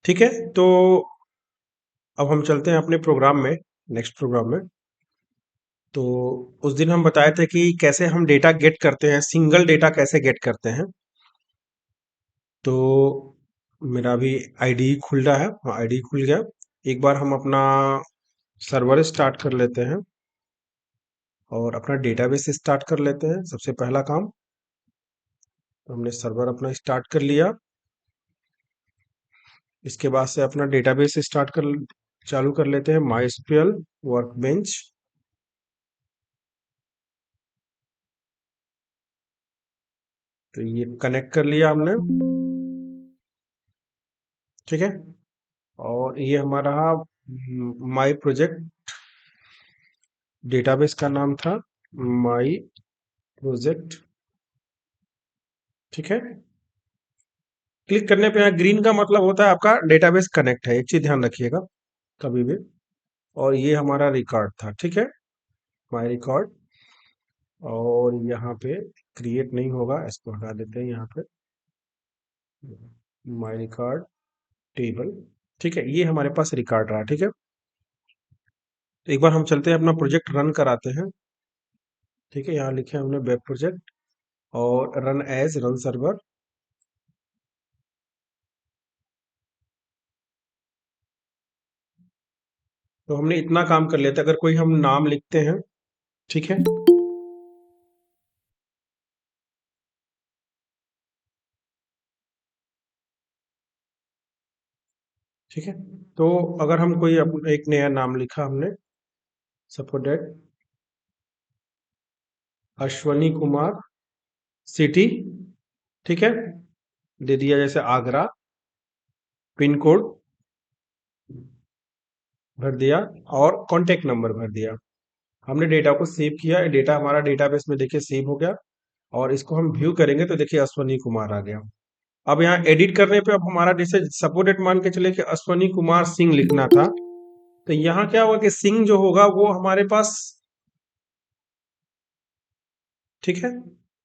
ठीक है। तो अब हम चलते हैं अपने प्रोग्राम में, नेक्स्ट प्रोग्राम में। तो उस दिन हम बताए थे कि कैसे हम डेटा गेट करते हैं, सिंगल डेटा कैसे गेट करते हैं। तो मेरा अभी आईडी खुल रहा है, हाँ आईडी खुल गया। एक बार हम अपना सर्वर स्टार्ट कर लेते हैं और अपना डेटाबेस स्टार्ट कर लेते हैं, सबसे पहला काम। तो हमने सर्वर अपना स्टार्ट कर लिया। इसके बाद से अपना डेटाबेस स्टार्ट कर चालू कर लेते हैं, माइस्क्वेल वर्कबेंच। तो ये कनेक्ट कर लिया हमने, ठीक है। और ये हमारा माई प्रोजेक्ट, डेटाबेस का नाम था माई प्रोजेक्ट, ठीक है। क्लिक करने पे यहाँ ग्रीन का मतलब होता है आपका डेटाबेस कनेक्ट है, एक चीज ध्यान रखिएगा कभी भी। और ये हमारा रिकॉर्ड था, ठीक है, माई रिकॉर्ड। और यहाँ पे क्रिएट नहीं होगा, इसको हटा देते हैं यहाँ पे, माई रिकॉर्ड टेबल, ठीक है। ये हमारे पास रिकॉर्ड रहा, ठीक है। तो एक बार हम चलते हैं अपना प्रोजेक्ट रन कराते हैं, ठीक है। यहाँ लिखे हमने वेब प्रोजेक्ट और रन एज रन सर्वर। तो हमने इतना काम कर लिया था। अगर कोई हम नाम लिखते हैं, ठीक है, ठीक है। तो अगर हम कोई एक नया नाम लिखा हमने, suppose that Ashwani Kumar, city, ठीक है, दे दिया जैसे आगरा, पिन कोड भर दिया और कॉन्टेक्ट नंबर भर दिया। हमने डेटा को सेव किया, डेटा हमारा डेटाबेस में देखिए सेव हो गया। और इसको हम व्यू करेंगे तो देखिए अश्वनी कुमार आ गया। अब यहाँ एडिट करने पे अब हमारा जैसे सपोर्टेड मान के चले कि अश्वनी कुमार सिंह लिखना था, तो यहाँ क्या होगा कि सिंह जो होगा वो हमारे पास, ठीक है।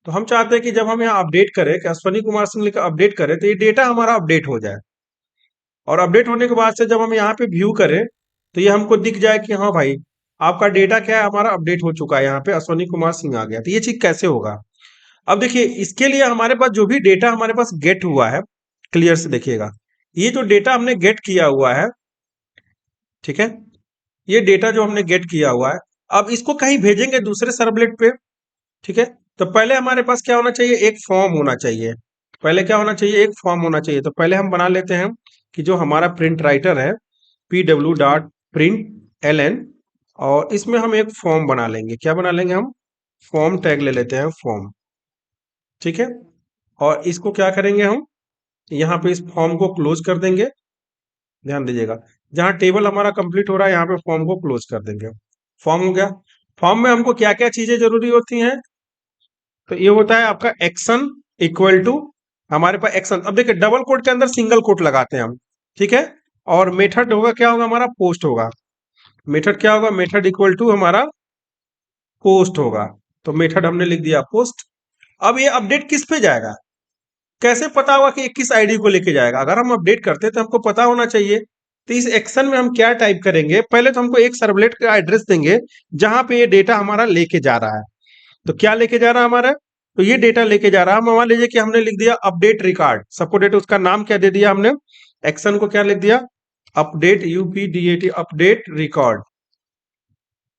तो हम चाहते हैं कि जब हम यहाँ अपडेट करें कि अश्वनी कुमार सिंह लिखकर अपडेट करें तो ये डेटा हमारा अपडेट हो जाए। और अपडेट होने के बाद से जब हम यहाँ पे व्यू करें तो ये हमको दिख जाए कि हाँ भाई आपका डेटा क्या है, हमारा अपडेट हो चुका है, यहाँ पे अश्वनी कुमार सिंह आ गया। तो ये चीज कैसे होगा? अब देखिए इसके लिए हमारे पास जो भी डेटा हमारे पास गेट हुआ है, क्लियर से देखिएगा, ये जो डेटा हमने गेट किया हुआ है, ठीक है, ये डेटा जो हमने गेट किया हुआ है, अब इसको कहीं भेजेंगे दूसरे सर्वलेट पे, ठीक है। तो पहले हमारे पास क्या होना चाहिए, एक फॉर्म होना चाहिए। पहले क्या होना चाहिए, एक फॉर्म होना चाहिए। तो पहले हम बना लेते हैं कि जो हमारा प्रिंट राइटर है, pw.println, और इसमें हम एक फॉर्म बना लेंगे। क्या बना लेंगे हम? फॉर्म टैग ले लेते हैं, फॉर्म, ठीक है। और इसको क्या करेंगे हम, यहाँ पे इस फॉर्म को क्लोज कर देंगे। ध्यान दीजिएगा, जहां टेबल हमारा कंप्लीट हो रहा है यहाँ पे फॉर्म को क्लोज कर देंगे। फॉर्म हो गया। फॉर्म में हमको क्या क्या चीजें जरूरी होती हैं? तो ये होता है आपका एक्शन इक्वल टू, हमारे पास एक्शन, अब देखिए डबल कोट के अंदर सिंगल कोट लगाते हैं हम, ठीक है। और मेथड होगा, क्या होगा हमारा, पोस्ट होगा। मेथड क्या होगा, मेथड इक्वल टू हमारा पोस्ट होगा। तो मेथड हमने लिख दिया पोस्ट। अब ये अपडेट किस पे जाएगा, कैसे पता होगा कि ये किस आईडी को लेके जाएगा? अगर हम अपडेट करते हैं तो हमको पता होना चाहिए। तो इस एक्शन में हम क्या टाइप करेंगे, पहले तो हमको एक सर्वलेट का एड्रेस देंगे जहां पे ये डेटा हमारा लेके जा रहा है। तो क्या लेके जा रहा है हमारा, तो ये डेटा लेके जा रहा है, मान लीजिए कि हमने लिख दिया अपडेट रिकॉर्ड, सपोर्टेड, उसका नाम क्या दे दिया हमने, एक्शन को क्या लिख दिया, अपडेट, यूपीडीएटी, अपडेट रिकॉर्ड,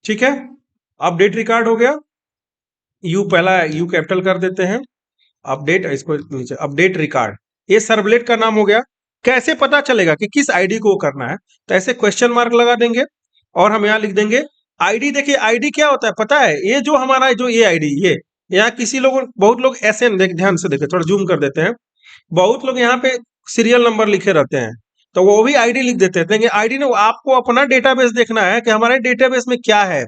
ठीक है। अपडेट रिकॉर्ड हो गया, यू पहला यू कैपिटल कर देते हैं, अपडेट, इसको नीचे अपडेट रिकॉर्ड, ये सर्वलेट का नाम हो गया। कैसे पता चलेगा कि किस आईडी को करना है? तो ऐसे क्वेश्चन मार्क लगा देंगे और हम यहाँ लिख देंगे आईडी। देखिए आईडी क्या होता है पता है, ये जो हमारा जो ये आईडी, ये यहाँ किसी लोग, बहुत लोग ऐसे ध्यान से देखे, थोड़ा जूम कर देते हैं, बहुत लोग यहाँ पे सीरियल नंबर लिखे रहते हैं, तो वो भी आईडी लिख देते हैं। लेकिन आईडी ने, आपको अपना डेटाबेस देखना है कि हमारे डेटाबेस में क्या है,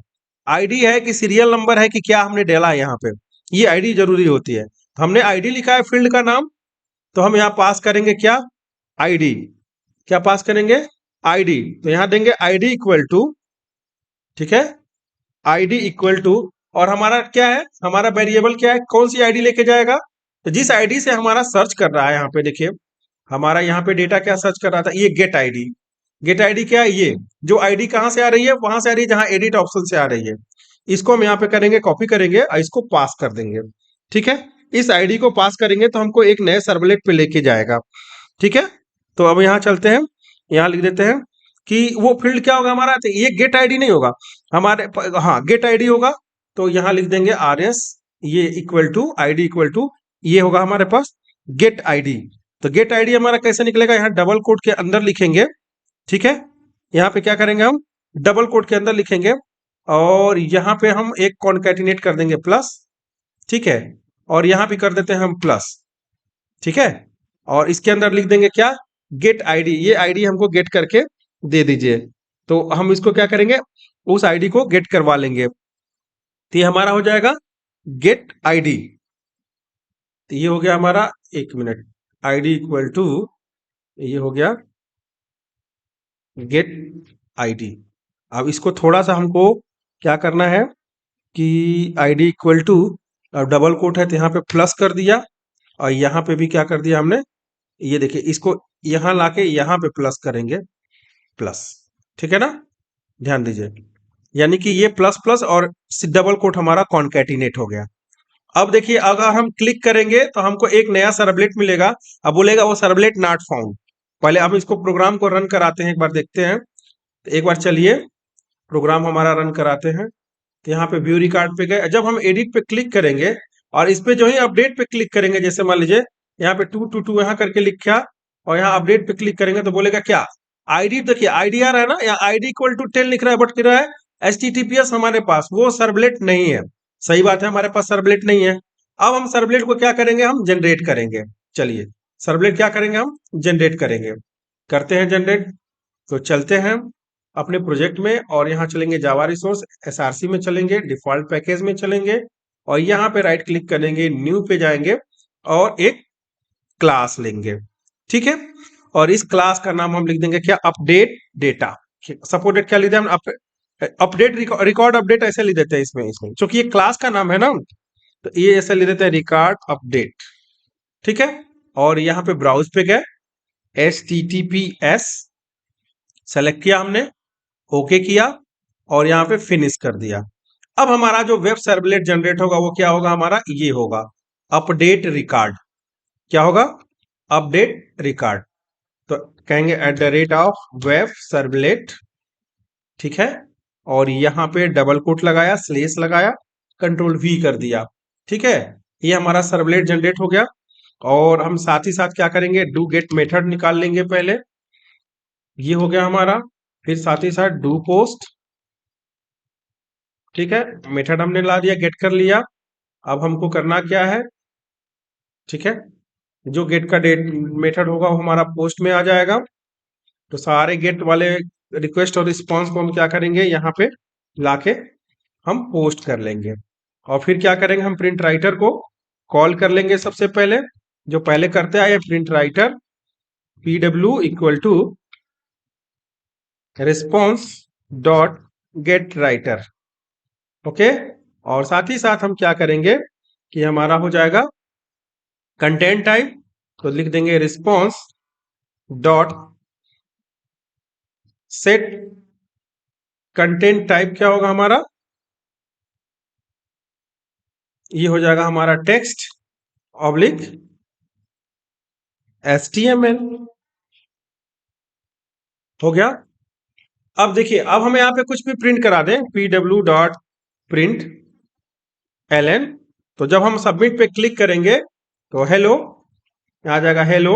आईडी है कि सीरियल नंबर है कि क्या हमने डाला है यहाँ पे, ये आईडी जरूरी होती है। हमने आईडी लिखा है फील्ड का नाम, तो हम यहाँ पास करेंगे क्या, आईडी। क्या पास करेंगे, आईडी। तो यहाँ देंगे आईडी इक्वल टू, ठीक है, आईडी इक्वल टू, और हमारा क्या है, हमारा वेरिएबल क्या है, कौन सी आईडी लेके जाएगा, तो जिस आईडी से हमारा सर्च कर रहा है, यहाँ पे देखिए हमारा यहाँ पे डेटा क्या सर्च कर रहा था, ये गेट आईडी। गेट आईडी क्या है, ये जो आईडी कहाँ से आ रही है, वहां से आ रही है जहां एडिट ऑप्शन से आ रही है। इसको हम यहाँ पे करेंगे, कॉपी करेंगे और इसको पास कर देंगे। ठीक है, इस आईडी को पास करेंगे तो हमको एक नए सर्वलेट पे लेके जाएगा। ठीक है, तो अब यहाँ चलते हैं, यहाँ लिख देते हैं कि वो फील्ड क्या होगा हमारा, तो ये गेट आईडी नहीं होगा हमारे हाँ गेट आईडी होगा। तो यहाँ लिख देंगे आर एस, ये equal to ID equal to, ये होगा हमारे पास गेट आईडी। तो गेट आईडी हमारा कैसे निकलेगा, यहाँ डबल कोट के अंदर लिखेंगे। ठीक है, यहाँ पे क्या करेंगे हम, डबल कोट के अंदर लिखेंगे और यहाँ पे हम एक कॉन्कैटिनेट कर देंगे प्लस। ठीक है, और यहाँ भी कर देते हैं हम प्लस। ठीक है, और इसके अंदर लिख देंगे क्या, गेट आईडी, ये आईडी हमको गेट करके दे दीजिए। तो हम इसको क्या करेंगे, उस आईडी को गेट करवा लेंगे। तो ये हमारा हो जाएगा गेट आईडी। तो ये हो गया हमारा, एक मिनट, आईडी इक्वल टू, ये हो गया गेट आईडी। अब इसको थोड़ा सा हमको क्या करना है कि आईडी इक्वल टू, अब डबल कोट है तो यहाँ पे प्लस कर दिया और यहाँ पे भी क्या कर दिया हमने, ये देखिए इसको यहाँ लाके यहाँ पे प्लस करेंगे, प्लस। ठीक है ना, ध्यान दीजिए, यानी कि ये प्लस प्लस और डबल कोट हमारा कॉन्कैटिनेट हो गया। अब देखिए अगर हम क्लिक करेंगे तो हमको एक नया सर्वलेट मिलेगा। अब बोलेगा वो सर्वलेट नॉट फाउंड। पहले हम इसको प्रोग्राम को रन कराते हैं, एक बार देखते हैं। तो एक बार चलिए प्रोग्राम हमारा रन कराते हैं। तो यहाँ पे व्यू रिकॉर्ड पे गए, जब हम एडिट पे क्लिक करेंगे और इस पे जो ही अपडेट पे क्लिक करेंगे, जैसे मान लीजिए यहाँ पे 222 यहाँ करके लिखा और यहाँ अपडेट पे क्लिक करेंगे तो बोलेगा क्या, आईडी, देखिए आईडी आ रहा है ना, यहाँ आईडी इक्वल टू 10 लिख रहा है, बट लिख रहा है HTTPS, हमारे पास वो सर्वलेट नहीं है। सही बात है, हमारे पास सर्वलेट नहीं है। अब हम सर्वलेट को क्या करेंगे, हम जनरेट करेंगे। चलिए सर्वलेट क्या करेंगे, हम जनरेट करेंगे, करते हैं जनरेट। तो चलते हैं अपने प्रोजेक्ट में और यहाँ चलेंगे जावा रिसोर्स, एसआरसी में चलेंगे, डिफॉल्ट पैकेज में चलेंगे और यहाँ पे राइट क्लिक करेंगे, न्यू पे जाएंगे और एक क्लास लेंगे। ठीक है, और इस क्लास का नाम हम लिख देंगे क्या, अपडेट डेटा। सपोर्टेड क्या लिख दें हम, अपडेट रिकॉर्ड अपडेट ऐसे लिख देते हैं इसमें, क्योंकि ये क्लास का नाम है ना, तो ये ऐसे लिख देते हैं रिकॉर्ड अपडेट। ठीक है, और यहाँ पे ब्राउज पे गए, HTTPS सेलेक्ट किया हमने, ओके किया और यहाँ पे फिनिश कर दिया। अब हमारा जो वेब सर्वलेट जनरेट होगा वो क्या होगा, हमारा ये होगा अपडेट रिकॉर्ड। क्या होगा, अपडेट रिकॉर्ड। तो कहेंगे @ वेब सर्वलेट। ठीक है, और यहाँ पे डबल कोट लगाया, स्लेस लगाया, कंट्रोल V कर दिया। ठीक है, ये हमारा सर्वलेट जनरेट हो गया। और हम साथ ही साथ क्या करेंगे, डू गेट मेथड निकाल लेंगे पहले, ये हो गया हमारा। फिर साथ ही साथ डू पोस्ट। ठीक है, मेथड हमने ला दिया, गेट कर लिया। अब हमको करना क्या है, ठीक है, जो गेट का डेट मेथड होगा वो हमारा पोस्ट में आ जाएगा। तो सारे गेट वाले रिक्वेस्ट और रिस्पॉन्स को हम क्या करेंगे, यहाँ पे लाके हम पोस्ट कर लेंगे। और फिर क्या करेंगे, हम प्रिंट राइटर को कॉल कर लेंगे। सबसे पहले जो पहले करते आए, print writer PW equal to response dot get writer. Okay, और साथ ही साथ हम क्या करेंगे कि हमारा हो जाएगा कंटेंट टाइप, तो लिख देंगे response dot set content type. क्या होगा हमारा, ये हो जाएगा हमारा टेक्स्ट ऑब्लिक HTML। हो गया। अब देखिए, अब हम यहाँ पे कुछ भी प्रिंट करा दें, PW डॉट प्रिंट LN, तो जब हम सबमिट पे क्लिक करेंगे तो हेलो आ जाएगा, हेलो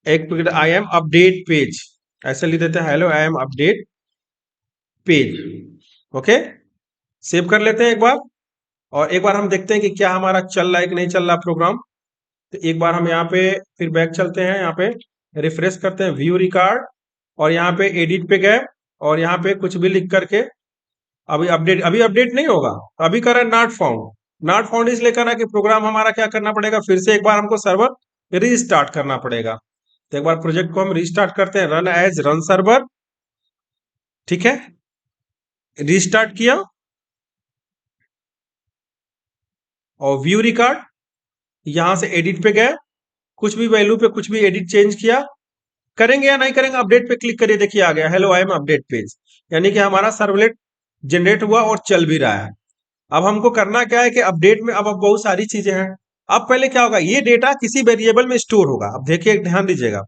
एक आई एम अपडेट पेज, ऐसे लिख देते हैं, hello I am update page. Okay, save कर लेते हैं एक बार और एक बार हम देखते हैं कि क्या हमारा चल रहा है कि नहीं चल रहा प्रोग्राम। तो एक बार हम यहाँ पे फिर बैक चलते हैं, यहाँ पे रिफ्रेश करते हैं, व्यू रिकॉर्ड और यहाँ पे एडिट पे गए और यहाँ पे कुछ भी लिख करके, अभी अपडेट नहीं होगा, अभी कर रहा है नॉट फाउंड। नॉट फाउंड इसलिए कर रहा है कि प्रोग्राम हमारा क्या करना पड़ेगा, फिर से एक बार हमको सर्वर रीस्टार्ट करना पड़ेगा। तो एक बार प्रोजेक्ट को हम रीस्टार्ट करते हैं, रन एज रन सर्वर। ठीक है, रीस्टार्ट किया और व्यू रिकॉर्ड, यहां से एडिट पे गए कुछ भी वैल्यू पे कुछ भी एडिट चेंज किया, करेंगे या नहीं करेंगे, अपडेट पे क्लिक करिए, देखिए आ गया hello I am update page, यानी कि हमारा सर्वलेट जनरेट हुआ और चल भी रहा है। अब हमको करना क्या है कि अपडेट में अब बहुत सारी चीजें हैं। अब पहले क्या होगा, ये डेटा किसी वेरिएबल में स्टोर होगा। अब देखिए ध्यान दीजिएगा,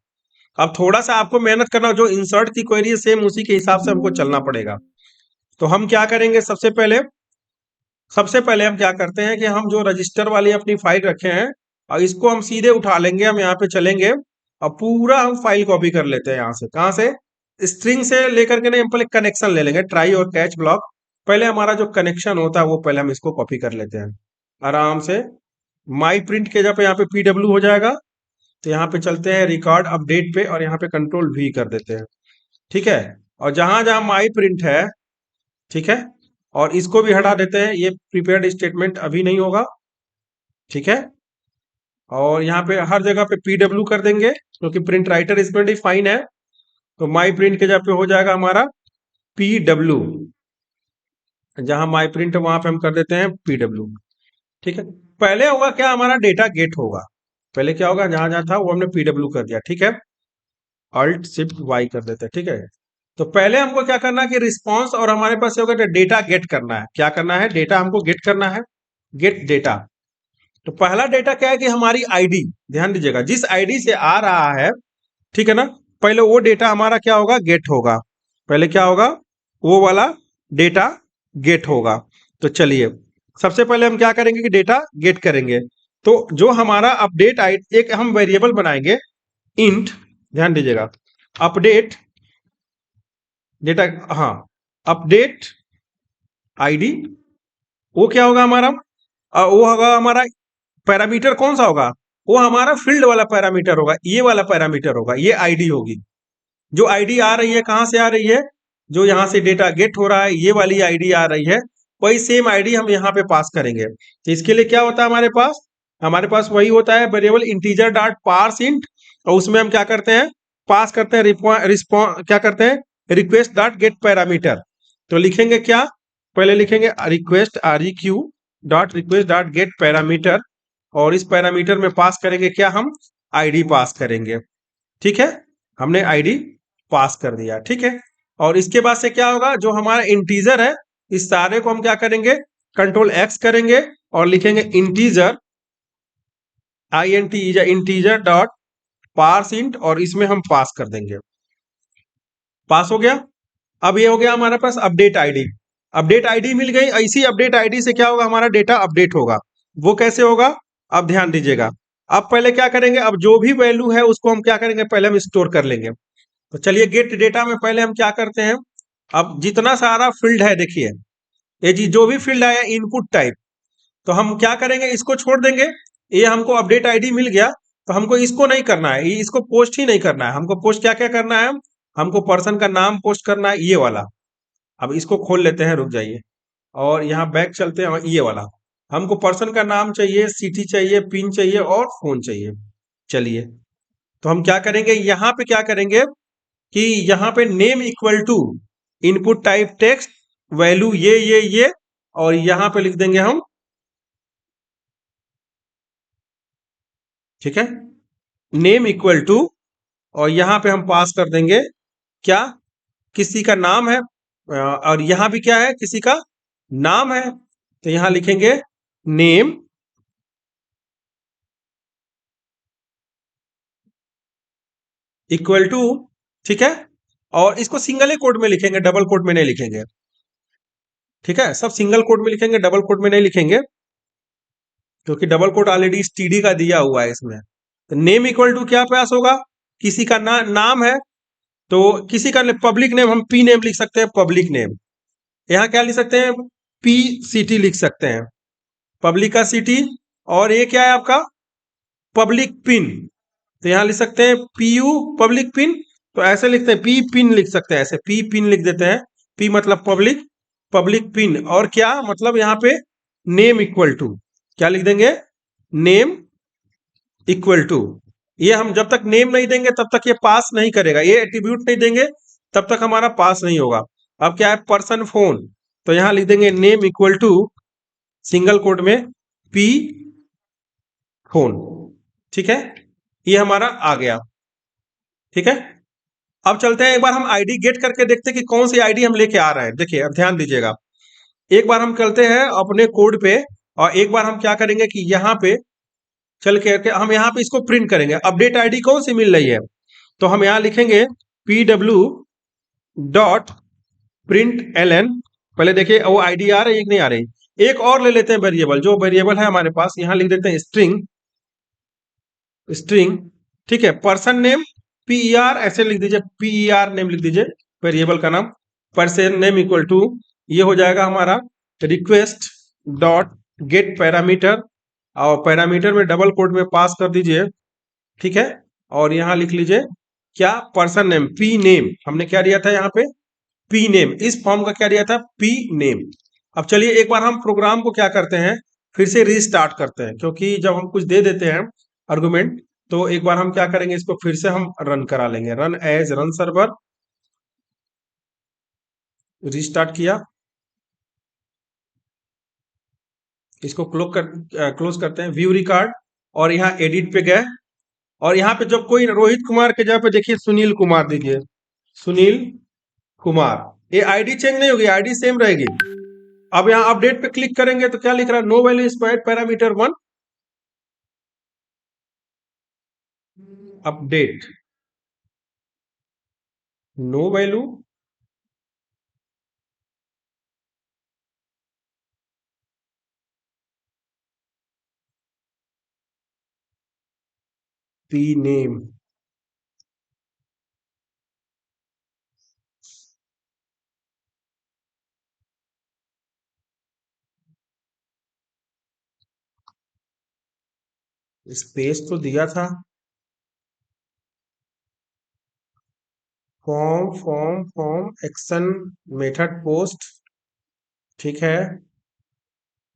अब थोड़ा सा आपको मेहनत करना, जो इंसर्ट की क्वेरी है सेम उसी के हिसाब से हमको चलना पड़ेगा। तो हम क्या करेंगे, सबसे पहले हम क्या करते हैं कि हम जो रजिस्टर वाली अपनी फाइल रखे हैं और इसको हम सीधे उठा लेंगे, हम यहाँ पे चलेंगे और पूरा हम फाइल कॉपी कर लेते हैं यहाँ से। कहाँ से, स्ट्रिंग से लेकर के नहीं, हम पहले कनेक्शन ले लेंगे, ट्राई और कैच ब्लॉक। पहले हमारा जो कनेक्शन होता है वो पहले हम इसको कॉपी कर लेते हैं आराम से। माई प्रिंट के जब यहाँ पे पीडब्ल्यू हो जाएगा तो यहाँ पे चलते हैं रिकॉर्ड अपडेट पे और यहाँ पे कंट्रोल वी कर देते हैं, ठीक है। और जहां जहां माई प्रिंट है, ठीक है, और इसको भी हटा देते हैं, ये प्रीपेयर्ड स्टेटमेंट अभी नहीं होगा, ठीक है। और यहाँ पे हर जगह पे पीडब्ल्यू कर देंगे क्योंकि प्रिंट राइटर इसमें डिफाइन है। तो माई प्रिंट के जगह पे हो जाएगा हमारा पीडब्ल्यू, जहां माई प्रिंट है वहां पे हम कर देते हैं पीडब्ल्यू, ठीक है। पहले होगा क्या, हमारा डेटा गेट होगा। पहले क्या होगा, जहां जहां था वो हमने पीडब्ल्यू कर दिया, ठीक है। अल्ट शिफ्ट वाई कर देते हैं, ठीक है। तो पहले हमको क्या करना है कि रिस्पांस, और हमारे पास ये होगा डेटा गेट करना है। क्या करना है, डेटा हमको गेट करना है, गेट डेटा। तो पहला डेटा क्या है कि हमारी आईडी, ध्यान दीजिएगा, जिस आईडी से आ रहा है, ठीक है ना, पहले वो डेटा हमारा क्या होगा, गेट होगा। पहले क्या होगा, वो वाला डेटा गेट होगा। तो चलिए सबसे पहले हम क्या करेंगे कि डेटा गेट करेंगे। तो जो हमारा अपडेट आईडी, एक हम वेरिएबल बनाएंगे इंट, ध्यान दीजिएगा, अपडेट डेटा, हाँ, अपडेट आईडी, वो क्या होगा हमारा, वो होगा हमारा पैरामीटर, कौन सा होगा, वो हमारा फील्ड वाला पैरामीटर होगा, ये वाला पैरामीटर होगा, ये आईडी होगी। जो आईडी आ रही है कहां से आ रही है, जो यहां से डेटा गेट हो रहा है ये वाली आईडी आ रही है, वही सेम आईडी हम यहाँ पे पास करेंगे। तो इसके लिए क्या होता है हमारे पास वही होता है variable integer dot parse int, और उसमें हम क्या करते हैं, पास करते हैं रिस्पॉन्स, क्या करते हैं, रिक्वेस्ट डॉट गेट पैरामीटर। तो लिखेंगे क्या, पहले लिखेंगे request REQ dot request dot get parameter, और इस पैरामीटर में पास करेंगे क्या, हम आईडी पास करेंगे, ठीक है। हमने आईडी पास कर दिया, ठीक है। और इसके बाद से क्या होगा, जो हमारा इंटीजर है इस सारे को हम क्या करेंगे, कंट्रोल X करेंगे और लिखेंगे integer integer dot parse int, और इसमें हम पास कर देंगे, पास हो गया। अब ये हो गया हमारे पास अपडेट आईडी, अपडेट आईडी मिल गई। ऐसी अपडेट आईडी से क्या होगा, हमारा डेटा अपडेट होगा। वो कैसे होगा, अब ध्यान दीजिएगा। अब पहले क्या करेंगे, अब जो भी वैल्यू है उसको हम क्या करेंगे, पहले हम स्टोर कर लेंगे। तो चलिए गेट डेटा में पहले हम क्या करते हैं, अब जितना सारा फील्ड है देखिए, ये जी जो भी फील्ड आया इनपुट टाइप, तो हम क्या करेंगे, इसको छोड़ देंगे। ये हमको अपडेट आईडी मिल गया, तो हमको इसको नहीं करना है, इसको पोस्ट ही नहीं करना है। हमको पोस्ट क्या क्या करना है, हमको पर्सन का नाम पोस्ट करना है, ये वाला। अब इसको खोल लेते हैं, रुक जाइए, और यहाँ बैक चलते हैं, ये वाला हमको पर्सन का नाम चाहिए, सिटी चाहिए, पिन चाहिए और फोन चाहिए। चलिए तो हम क्या करेंगे, यहाँ पे क्या करेंगे कि यहाँ पे name equal to input type text value ये, और यहाँ पे लिख देंगे हम, ठीक है, नेम इक्वल टू, और यहाँ पे हम पास कर देंगे क्या, किसी का नाम है, और यहाँ भी क्या है, किसी का नाम है, तो यहाँ लिखेंगे नेम इक्वल टू, ठीक है। और इसको सिंगल ही कोड में लिखेंगे, डबल कोड में नहीं लिखेंगे, ठीक है। सब सिंगल कोड में लिखेंगे, डबल कोड में नहीं लिखेंगे, क्योंकि डबल कोड ऑलरेडी स्टीडी का दिया हुआ है इसमें। तो नेम इक्वल टू क्या पास होगा, किसी का नाम है, तो किसी का पब्लिक नेम हम पी नेम लिख सकते हैं, पब्लिक नेम। यहाँ क्या लिख सकते हैं, पी सिटी लिख सकते हैं, पब्लिक का सिटी। और ये क्या है आपका, पब्लिक पिन, तो यहाँ लिख सकते हैं PU पब्लिक पिन। तो ऐसे लिखते हैं, पी पिन लिख सकते हैं, ऐसे पी पिन लिख देते हैं, पी मतलब पब्लिक, पब्लिक पिन। और क्या मतलब यहाँ पे नेम इक्वल टू, क्या लिख देंगे, नेम इक्वल टू। ये हम जब तक नेम नहीं देंगे तब तक ये पास नहीं करेगा, ये एट्रीब्यूट नहीं देंगे तब तक हमारा पास नहीं होगा। अब क्या है, पर्सन फोन, तो यहां लिख देंगे name equal to single quote में पी फोन, ठीक है। ये हमारा आ गया। ठीक है, अब चलते हैं एक बार हम आईडी गेट करके देखते हैं कि कौन सी आईडी हम लेके आ रहे हैं। देखिए अब ध्यान दीजिएगा, एक बार हम चलते हैं अपने कोड पे, और एक बार हम क्या करेंगे कि यहाँ पे चल के हम यहाँ पे इसको प्रिंट करेंगे। अपडेट आईडी कौन सी मिल रही है, तो हम यहाँ लिखेंगे pw dot print L N. पहले देखिए वो आईडी आ रही है कि नहीं आ रही। एक और ले लेते हैं वेरिएबल, जो वेरिएबल है हमारे पास, यहाँ लिख देते हैं स्ट्रिंग, स्ट्रिंग। ठीक है, पर्सन नेम पीईआर ऐसे लिख दीजिए, पीईआर नेम लिख दीजिए वेरिएबल का नाम। पर्सन नेम इक्वल टू, ये हो जाएगा हमारा रिक्वेस्ट डॉट गेट पैरामीटर, और पैरामीटर में डबल कोट में पास कर दीजिए। ठीक है, और यहाँ लिख लीजिए क्या, पर्सन नेम पी नेम, हमने क्या दिया था यहाँ पे, पी नेम। इस फॉर्म का क्या दिया था, पी नेम। अब चलिए एक बार हम प्रोग्राम को क्या करते हैं, फिर से रीस्टार्ट करते हैं, क्योंकि जब हम कुछ दे देते हैं आर्गुमेंट, तो एक बार हम क्या करेंगे, इसको फिर से हम रन करा लेंगे। Run as run server, restart किया, इसको क्लोज करते हैं, व्यू रिकॉर्ड, और यहाँ एडिट पे गए, और यहाँ पे जब कोई रोहित कुमार के जगह पे देखिए सुनील कुमार दीजिए, सुनील कुमार। ये आईडी चेंज नहीं होगी, आईडी सेम रहेगी। अब यहाँ अपडेट पे क्लिक करेंगे तो क्या लिख रहा है, no value square parameter 1 update, no value P name. Space तो दिया था, form form form action method post. ठीक है,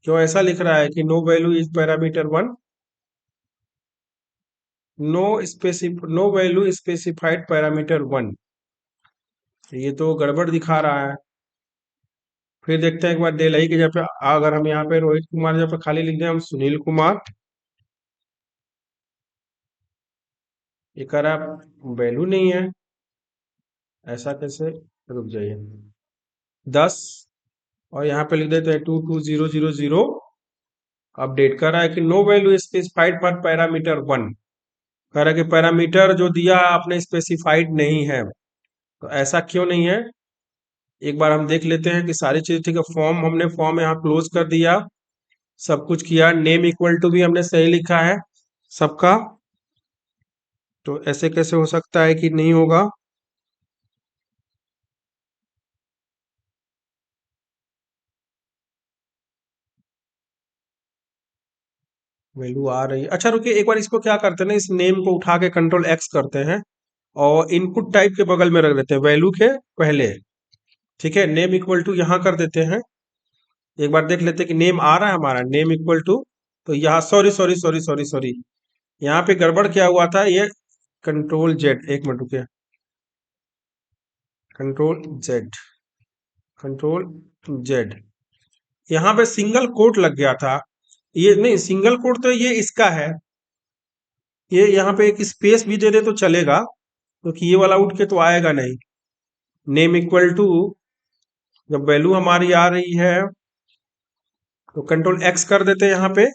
क्यों ऐसा लिख रहा है कि no value is parameter 1, no value specified parameter 1, ये तो गड़बड़ दिखा रहा है। फिर देखते हैं एक बार डेलही की जगह पे, अगर हम यहाँ पे रोहित कुमार जगह पे खाली लिख दें हम सुनील कुमार, ये कह रहा वैल्यू नहीं है, ऐसा कैसे, रुक जाइए, 10, और यहाँ पे लिख देते हैं 22000, अपडेट कर रहा है कि no value specified for parameter 1, कह रहा है कि पैरामीटर जो दिया आपने स्पेसिफाइड नहीं है। तो ऐसा क्यों नहीं है, एक बार हम देख लेते हैं कि सारी चीज ठीक है। फॉर्म, हमने फॉर्म यहाँ क्लोज कर दिया, सब कुछ किया, नेम इक्वल टू भी हमने सही लिखा है सबका, तो ऐसे कैसे हो सकता है कि नहीं होगा। वैल्यू आ रही है, अच्छा रुकिए एक बार इसको क्या करते हैं ना, इस नेम को उठा के कंट्रोल एक्स करते हैं, और इनपुट टाइप के बगल में रख देते हैं वैल्यू के पहले। ठीक है, नेम इक्वल टू यहाँ कर देते हैं, एक बार देख लेते हैं कि नेम आ रहा है हमारा, नेम इक्वल टू, तो यहाँ sorry sorry sorry sorry sorry, यहाँ पे गड़बड़ क्या हुआ था, ये कंट्रोल जेड, एक मिनट रुकिए, कंट्रोल जेड, कंट्रोल जेड, यहाँ पे सिंगल कोट लग गया था। ये नहीं, सिंगल कोट तो ये इसका है, ये यहाँ पे एक स्पेस भी दे दे तो चलेगा, क्योंकि ये वाला उठ के तो आएगा नहीं। नेम इक्वल टू, जब वैल्यू हमारी आ रही है तो कंट्रोल एक्स कर देते हैं यहाँ पे,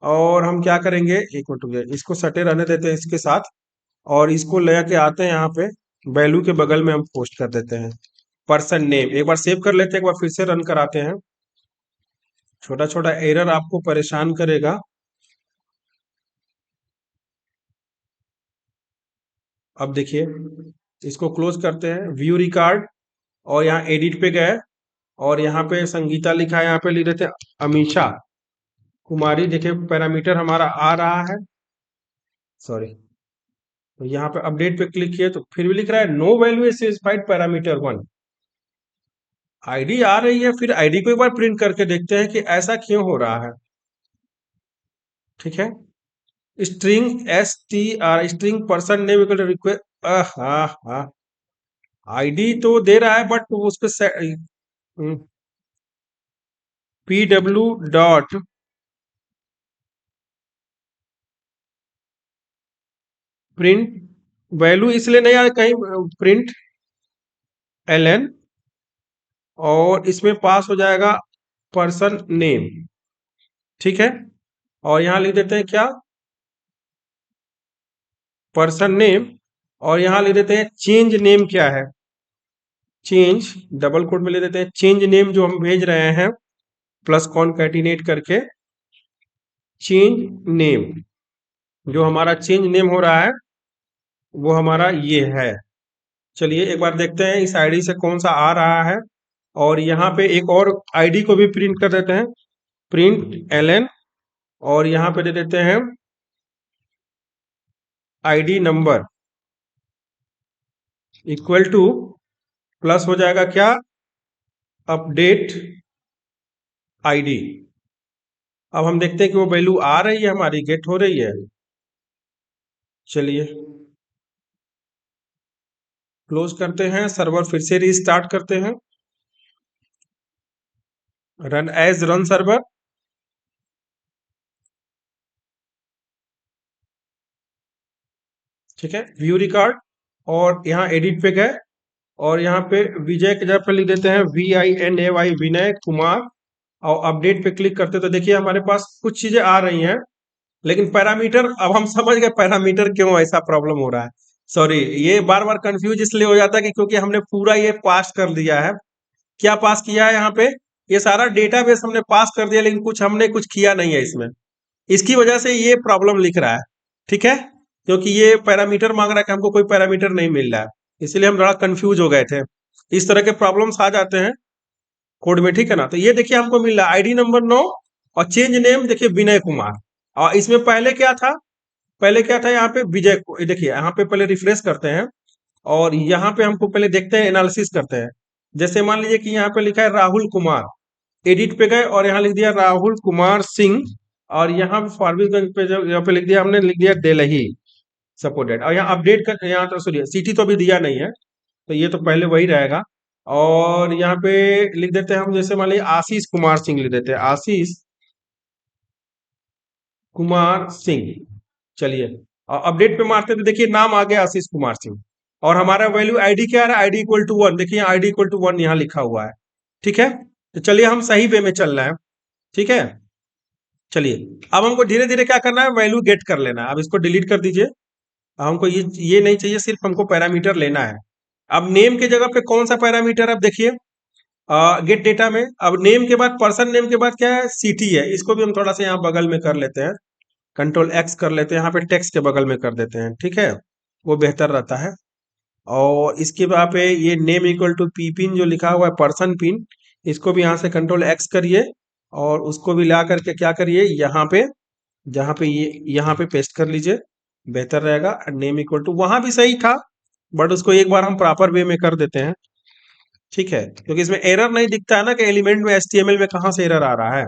और हम क्या करेंगे, एक मिनट रुकिए, इसको सटे रहने देते हैं इसके साथ, और इसको ले के आते हैं यहाँ पे, वैल्यू के बगल में हम पोस्ट कर देते हैं पर्सन नेम। एक बार सेव कर लेते हैं, एक बार फिर से रन कराते हैं, छोटा छोटा एरर आपको परेशान करेगा। अब देखिए, इसको क्लोज करते हैं, व्यू रिकॉर्ड, और यहाँ एडिट पे गए, और यहाँ पे संगीता लिखा है, यहाँ पे लिख देते हैं अमीषा कुमारी। देखिए पैरामीटर हमारा आ रहा है, सॉरी, तो यहाँ पे अपडेट पे क्लिक किए तो फिर भी लिख रहा है no value specified parameter 1। ID आ रही है, फिर आईडी को एक बार प्रिंट करके देखते हैं कि ऐसा क्यों हो रहा है। ठीक है, string S T R, string person name equal request, हाँ हाँ, आईडी तो दे रहा है बट उस पे P W dot print value इसलिए नहीं आया कहीं, प्रिंट एलएन, और इसमें पास हो जाएगा पर्सन नेम, ठीक है। और यहां लिख देते हैं क्या, पर्सन नेम, और यहां लिख देते हैं चेंज नेम क्या है, चेंज, डबल कोट में ले देते हैं चेंज नेम जो हम भेज रहे हैं, प्लस कॉनकैटिनेट करके चेंज नेम, जो हमारा चेंज नेम हो रहा है वो हमारा ये है। चलिए एक बार देखते हैं इस आईडी से कौन सा आ रहा है, और यहाँ पे एक और आईडी को भी प्रिंट कर देते हैं, प्रिंट एलएन, और यहाँ पे दे देते हैं ID number equal to, plus हो जाएगा क्या, अपडेट आईडी। अब हम देखते हैं कि वो वैल्यू आ रही है हमारी, गेट हो रही है। चलिए क्लोज करते हैं, सर्वर फिर से रीस्टार्ट करते हैं, रन एज रन सर्वर, ठीक है, व्यू रिकॉर्ड, और यहाँ एडिट पे गए, और यहाँ पे विजय के जगह पे लिख देते हैं VINAY, विनय कुमार, और अपडेट पे क्लिक करते तो देखिए हमारे पास कुछ चीजें आ रही हैं, लेकिन पैरामीटर, अब हम समझ गए पैरामीटर क्यों ऐसा प्रॉब्लम हो रहा है। सॉरी, ये बार बार कंफ्यूज इसलिए हो जाता है कि क्योंकि हमने पूरा ये पास कर दिया है। क्या पास किया है यहाँ पे, ये सारा डेटाबेस हमने पास कर दिया, लेकिन कुछ हमने कुछ किया नहीं है इसमें, इसकी वजह से ये प्रॉब्लम लिख रहा है, ठीक है, क्योंकि ये पैरामीटर मांग रहा है कि हमको कोई पैरामीटर नहीं मिल रहा है, इसलिए हम थोड़ा कंफ्यूज हो गए थे। इस तरह के प्रॉब्लम्स आ जाते हैं कोड में, ठीक है ना। तो ये देखिए हमको मिल रहा है आईडी नंबर 9, और चेंज नेम देखिए विनय कुमार, और इसमें पहले क्या था, पहले क्या था यहाँ पे विजय देखिए यहाँ पे पहले रिफ्रेश करते हैं, और यहाँ पे हमको पहले देखते हैं, एनालिसिस करते हैं। जैसे मान लीजिए कि यहाँ पे लिखा है राहुल कुमार, एडिट पे गए और यहाँ लिख दिया राहुल कुमार सिंह, और यहाँ पे फारबिसगंज पे जो यहाँ पे लिख दिया हमने, लिख दिया दिल्ली सपोर्टेड, और यहाँ अपडेट कर, यहाँ तो सॉरी सिटी तो अभी दिया नहीं है, तो ये तो पहले वही रहेगा। और यहाँ पे लिख देते हैं हम, जैसे मान लीजिए आशीष कुमार सिंह लिख देते हैं, आशीष कुमार सिंह। चलिए, और अपडेट पे मारते हैं तो देखिए नाम आ गया आशीष कुमार सिंह, और हमारा वैल्यू आईडी क्या है, आईडी इक्वल टू 1, देखिए आईडी इक्वल टू 1 यहाँ लिखा हुआ है, ठीक है। तो चलिए हम सही वे में चल रहे हैं, ठीक है। चलिए अब हमको धीरे धीरे क्या करना है, वैल्यू गेट कर लेना है। अब इसको डिलीट कर दीजिए, हमको ये नहीं चाहिए, सिर्फ हमको पैरामीटर लेना है। अब नेम के जगह पे कौन सा पैरामीटर, अब देखिए गेट डेटा में, अब नेम के बाद, पर्सन नेम के बाद क्या है, सिटी है, इसको भी हम थोड़ा सा यहाँ बगल में कर लेते हैं, कंट्रोल एक्स कर लेते हैं, यहाँ पे टेक्स्ट के बगल में कर देते हैं, ठीक है, वो बेहतर रहता है। और इसके बाद पे ये name equal to P pin जो लिखा हुआ है, पर्सन पिन, इसको भी यहाँ से कंट्रोल एक्स करिए, और उसको भी ला करके क्या करिए, यहाँ पे जहाँ पे ये यहाँ पे पेस्ट कर लीजिए, बेहतर रहेगा। नेम इक्वल टू वहां भी सही था, बट उसको एक बार हम प्रॉपर वे में कर देते हैं, ठीक है, क्योंकि इसमें एरर नहीं दिखता है ना कि एलिमेंट में HTML में कहाँ से एरर आ रहा है,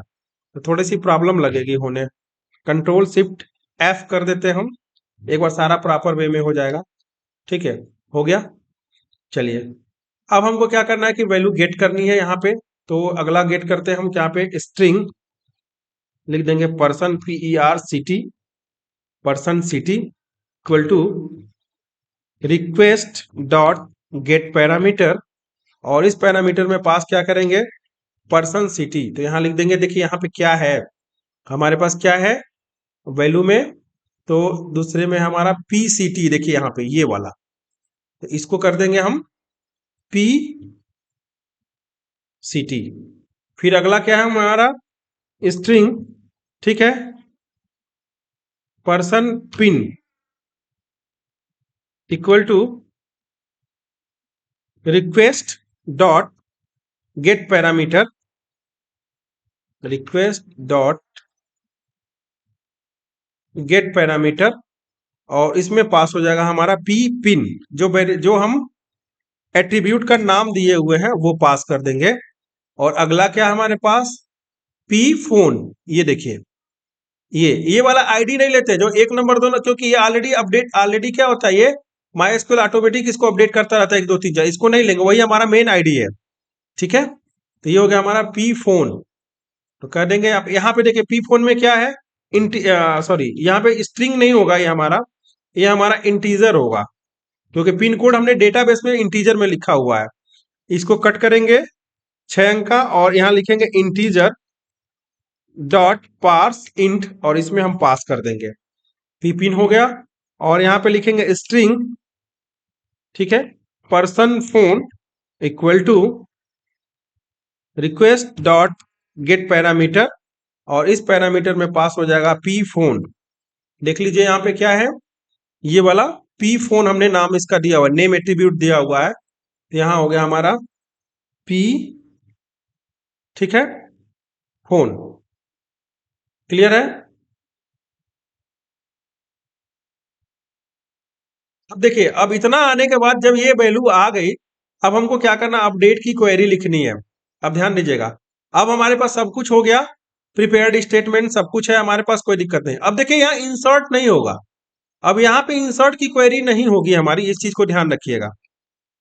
तो थोड़ी सी प्रॉब्लम लगेगी होने। कंट्रोल शिफ्ट F कर देते हैं हम, एक बार सारा प्रॉपर वे में हो जाएगा, ठीक है, हो गया। चलिए अब हमको क्या करना है कि वैल्यू गेट करनी है यहाँ पे, तो अगला गेट करते हैं हम, यहाँ पे स्ट्रिंग लिख देंगे, person PERCT, person city equal to request dot get parameter, और इस पैरामीटर में पास क्या करेंगे, पर्सन सिटी, तो यहाँ लिख देंगे, देखिए यहाँ पे क्या है, हमारे पास क्या है वैल्यू में, तो दूसरे में हमारा PCT, देखिए यहाँ पे ये वाला, तो इसको कर देंगे हम PCT। फिर अगला क्या है हमारा, स्ट्रिंग, ठीक है, person pin equal to request dot get parameter, request dot get parameter, और इसमें पास हो जाएगा हमारा पी पिन, जो हम एट्रीब्यूट का नाम दिए हुए हैं वो पास कर देंगे। और अगला क्या हमारे पास, पी फोन, ये देखिए ये वाला आईडी नहीं लेते जो एक नंबर दोनों, क्योंकि ये ऑलरेडी अपडेट, ऑलरेडी क्या होता है, ये MySQL ऑटोमेटिक इसको अपडेट करता रहता है 1 2 3 4, इसको नहीं लेंगे, वही हमारा मेन आईडी है, ठीक है। तो ये हो गया हमारा पी फोन, तो कर देंगे आप यहाँ पे देखिए पी फोन में क्या है, सॉरी यहाँ पे स्ट्रिंग नहीं होगा ये हमारा, ये हमारा इंटीजर होगा, क्योंकि पिन कोड हमने डेटाबेस में इंटीजर में लिखा हुआ है। इसको कट करेंगे 6 अंक का और यहां लिखेंगे इंटीजर डॉट पार्स इंट और इसमें हम पास कर देंगे। पी पिन हो गया और यहां पे लिखेंगे स्ट्रिंग, ठीक है, person phone equal to request dot get parameter और इस पैरामीटर में पास हो जाएगा पी फोन। देख लीजिए यहाँ पे क्या है, ये वाला पी फोन हमने नाम इसका दिया हुआ है, नेम एट्रीब्यूट दिया हुआ है। तो यहाँ हो गया हमारा पी, ठीक है, फोन। क्लियर है? अब देखिए, अब इतना आने के बाद जब ये वैल्यू आ गई, अब हमको क्या करना, अपडेट की क्वेरी लिखनी है। अब ध्यान दीजिएगा, अब हमारे पास सब कुछ हो गया, प्रिपेयर्ड स्टेटमेंट सब कुछ है हमारे पास, कोई दिक्कत नहीं। अब देखिए यहाँ इंसर्ट नहीं होगा, अब यहाँ पे इंसर्ट की क्वेरी नहीं होगी हमारी, इस चीज को ध्यान रखिएगा।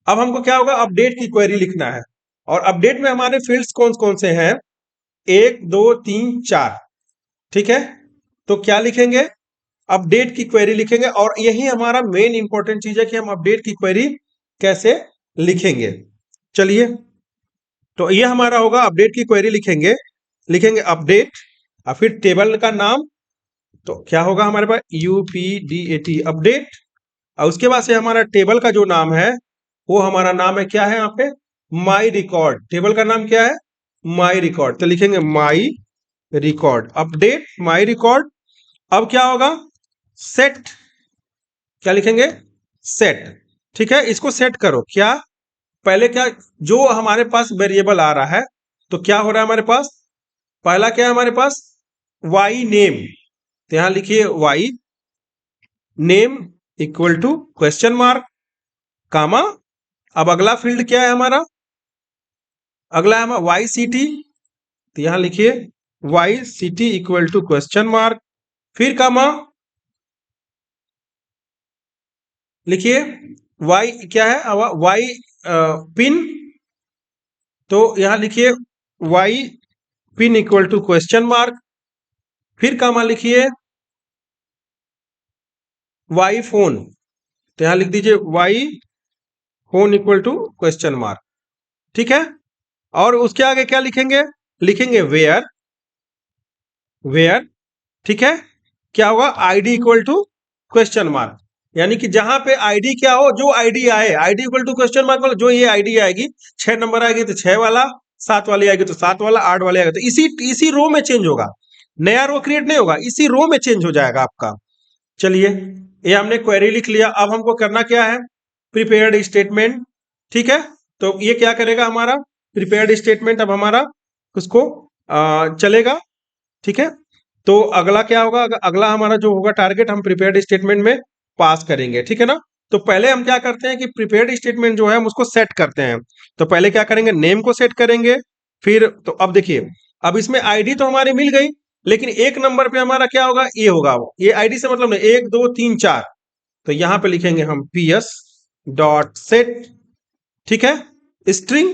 अब हमको क्या होगा, अपडेट की क्वेरी लिखना है और अपडेट में हमारे फील्ड्स कौन कौन से हैं, 1 2 3 4, ठीक है। तो क्या लिखेंगे, अपडेट की क्वेरी लिखेंगे और यही हमारा मेन इंपॉर्टेंट चीज है कि हम अपडेट की क्वेरी कैसे लिखेंगे। चलिए, तो ये हमारा होगा अपडेट की क्वेरी लिखेंगे, लिखेंगे अपडेट और फिर टेबल का नाम, तो क्या होगा हमारे पास UPDAT अपडेट और उसके बाद से हमारा टेबल का जो नाम है वो हमारा नाम है, क्या है यहाँ पे, माई रिकॉर्ड। टेबल का नाम क्या है, माई रिकॉर्ड, तो लिखेंगे my record update my record. अब क्या होगा, सेट, क्या लिखेंगे, सेट, ठीक है। इसको सेट करो, क्या, पहले क्या, जो हमारे पास वेरिएबल आ रहा है, तो क्या हो रहा है हमारे पास, पहला क्या है हमारे पास, वाई नेम, तो यहां लिखिए Y name equal to question mark comma. अब अगला फील्ड क्या है हमारा, अगला है हमारा वाई सी टी, तो यहां लिखिए Y C T equal to question mark, फिर कामा लिखिए वाई क्या है, वाई पिन, तो यहां लिखिए Y pin equal to question mark, फिर कामा लिखिए वाई फोन, तो यहां लिख दीजिए Y phone equal to question mark, ठीक है। और उसके आगे क्या लिखेंगे, लिखेंगे वेयर, वेयर, ठीक है, क्या होगा, ID equal to question mark, यानी कि जहां पे आईडी क्या हो, जो आईडी आए, ID equal to question mark वाला, जो ये आईडी आएगी, 6 नंबर आएगी तो 6 वाला, 7 वाली आएगी तो 7 वाला, 8 वाली आएगी तो इसी रो में चेंज होगा, नया रो क्रिएट नहीं होगा, इसी रो में चेंज हो जाएगा आपका। चलिए, ये हमने क्वेरी लिख लिया, अब हमको करना क्या है, प्रिपेयर्ड स्टेटमेंट, ठीक है। तो ये क्या करेगा हमारा प्रिपेयर्ड स्टेटमेंट, अब हमारा उसको चलेगा, ठीक है। तो अगला क्या होगा, अगला हमारा जो होगा टारगेट, हम प्रिपेयर्ड स्टेटमेंट में पास करेंगे, ठीक है ना। तो पहले हम क्या करते हैं कि प्रिपेयर्ड स्टेटमेंट जो है हम उसको सेट करते हैं। तो पहले क्या करेंगे, नेम को सेट करेंगे, फिर तो अब देखिए, अब इसमें आईडी तो हमारी मिल गई, लेकिन 1 नंबर पे हमारा क्या होगा, ये होगा, ये आईडी से मतलब नहीं, 1 2 3 4, तो यहां पे लिखेंगे हम PS डॉट सेट, ठीक है, स्ट्रिंग,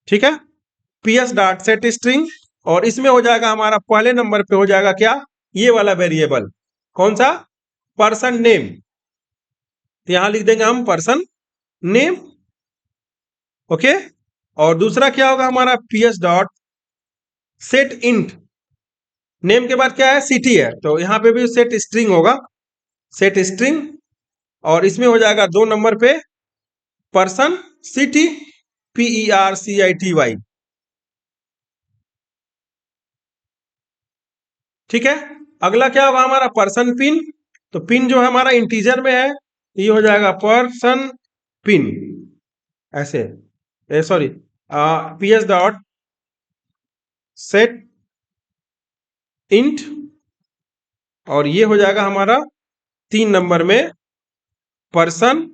ठीक है, PS डॉट सेट स्ट्रिंग, और इसमें हो जाएगा हमारा पहले नंबर पे हो जाएगा क्या, ये वाला वेरिएबल, कौन सा, पर्सन नेम, तो यहां लिख देंगे हम पर्सन नेम, ओके। और दूसरा क्या होगा हमारा, PS dot set int, name के बाद क्या है, सिटी है, तो यहां पे भी सेट स्ट्रिंग होगा, सेट स्ट्रिंग, और इसमें हो जाएगा 2 नंबर पे पर्सन सिटी, PERCITY, ठीक है। अगला क्या होगा हमारा, पर्सन पिन, तो पिन जो है हमारा इंटीजर में है, ये हो जाएगा पर्सन पिन, ऐसे, sorry, PS dot set int, और ये हो जाएगा हमारा 3 नंबर में पर्सन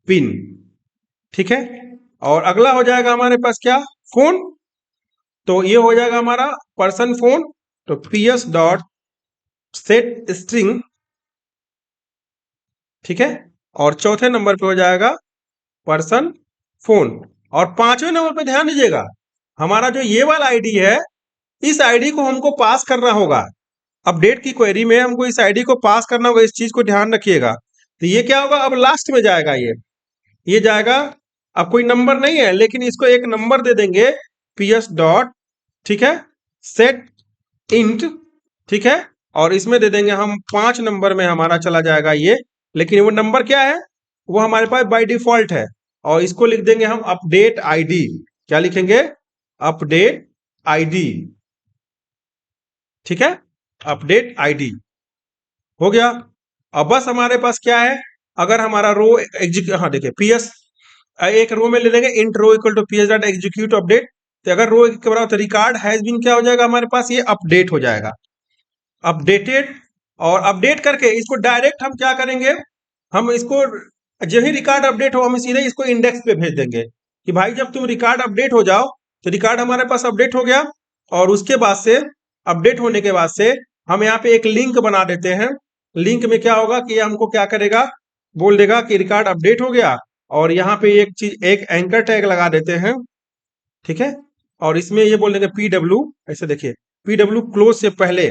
पिन, ठीक है। और अगला हो जाएगा हमारे पास क्या, फोन, तो ये हो जाएगा हमारा पर्सन फोन, तो PS डॉट सेट स्ट्रिंग, ठीक है। और चौथे नंबर पे हो जाएगा पर्सन फोन, और 5वें नंबर पे ध्यान दीजिएगा, हमारा जो ये वाला आईडी है, इस आईडी को हमको पास करना होगा, अपडेट की क्वेरी में हमको इस आईडी को पास करना होगा, इस चीज को ध्यान रखिएगा। तो ये क्या होगा, अब लास्ट में जाएगा, ये जाएगा। अब कोई नंबर नहीं है, लेकिन इसको एक नंबर दे देंगे, पीएस डॉट, ठीक है, सेट इंट, ठीक है, और इसमें दे देंगे हम 5 नंबर में हमारा चला जाएगा ये। लेकिन वो नंबर क्या है, वो हमारे पास बाय डिफॉल्ट है, और इसको लिख देंगे हम अपडेट आईडी। क्या लिखेंगे, अपडेट आईडी, ठीक है, अपडेट आईडी हो गया। अब बस हमारे पास क्या है, अगर हमारा रो एग्जीक्यूट, हाँ देखिए पीएस, एक रो में ले लेंगे int row equal to PS dot execute update. तो अगर रो के बराबर तो रिकॉर्ड हैज बीन क्या हो जाएगा हमारे पास, ये अपडेट हो जाएगा, अपडेटेड। और अपडेट करके इसको डायरेक्ट हम क्या करेंगे, हम इसको जब ही रिकॉर्ड अपडेट हो हम सीधे इसको इंडेक्स पे भेज देंगे कि भाई जब तुम रिकॉर्ड अपडेट हो जाओ, तो रिकॉर्ड हमारे पास अपडेट हो गया। और उसके बाद से अपडेट होने के बाद से हम यहाँ पे एक लिंक बना देते हैं। लिंक में क्या होगा कि हमको क्या करेगा, बोल देगा कि रिकॉर्ड अपडेट हो गया, और यहाँ पे एक चीज, एक एंकर टैग लगा देते हैं, ठीक है। और इसमें ये बोल देंगे पीडब्ल्यू, ऐसे देखिए, पीडब्ल्यू क्लोज से पहले,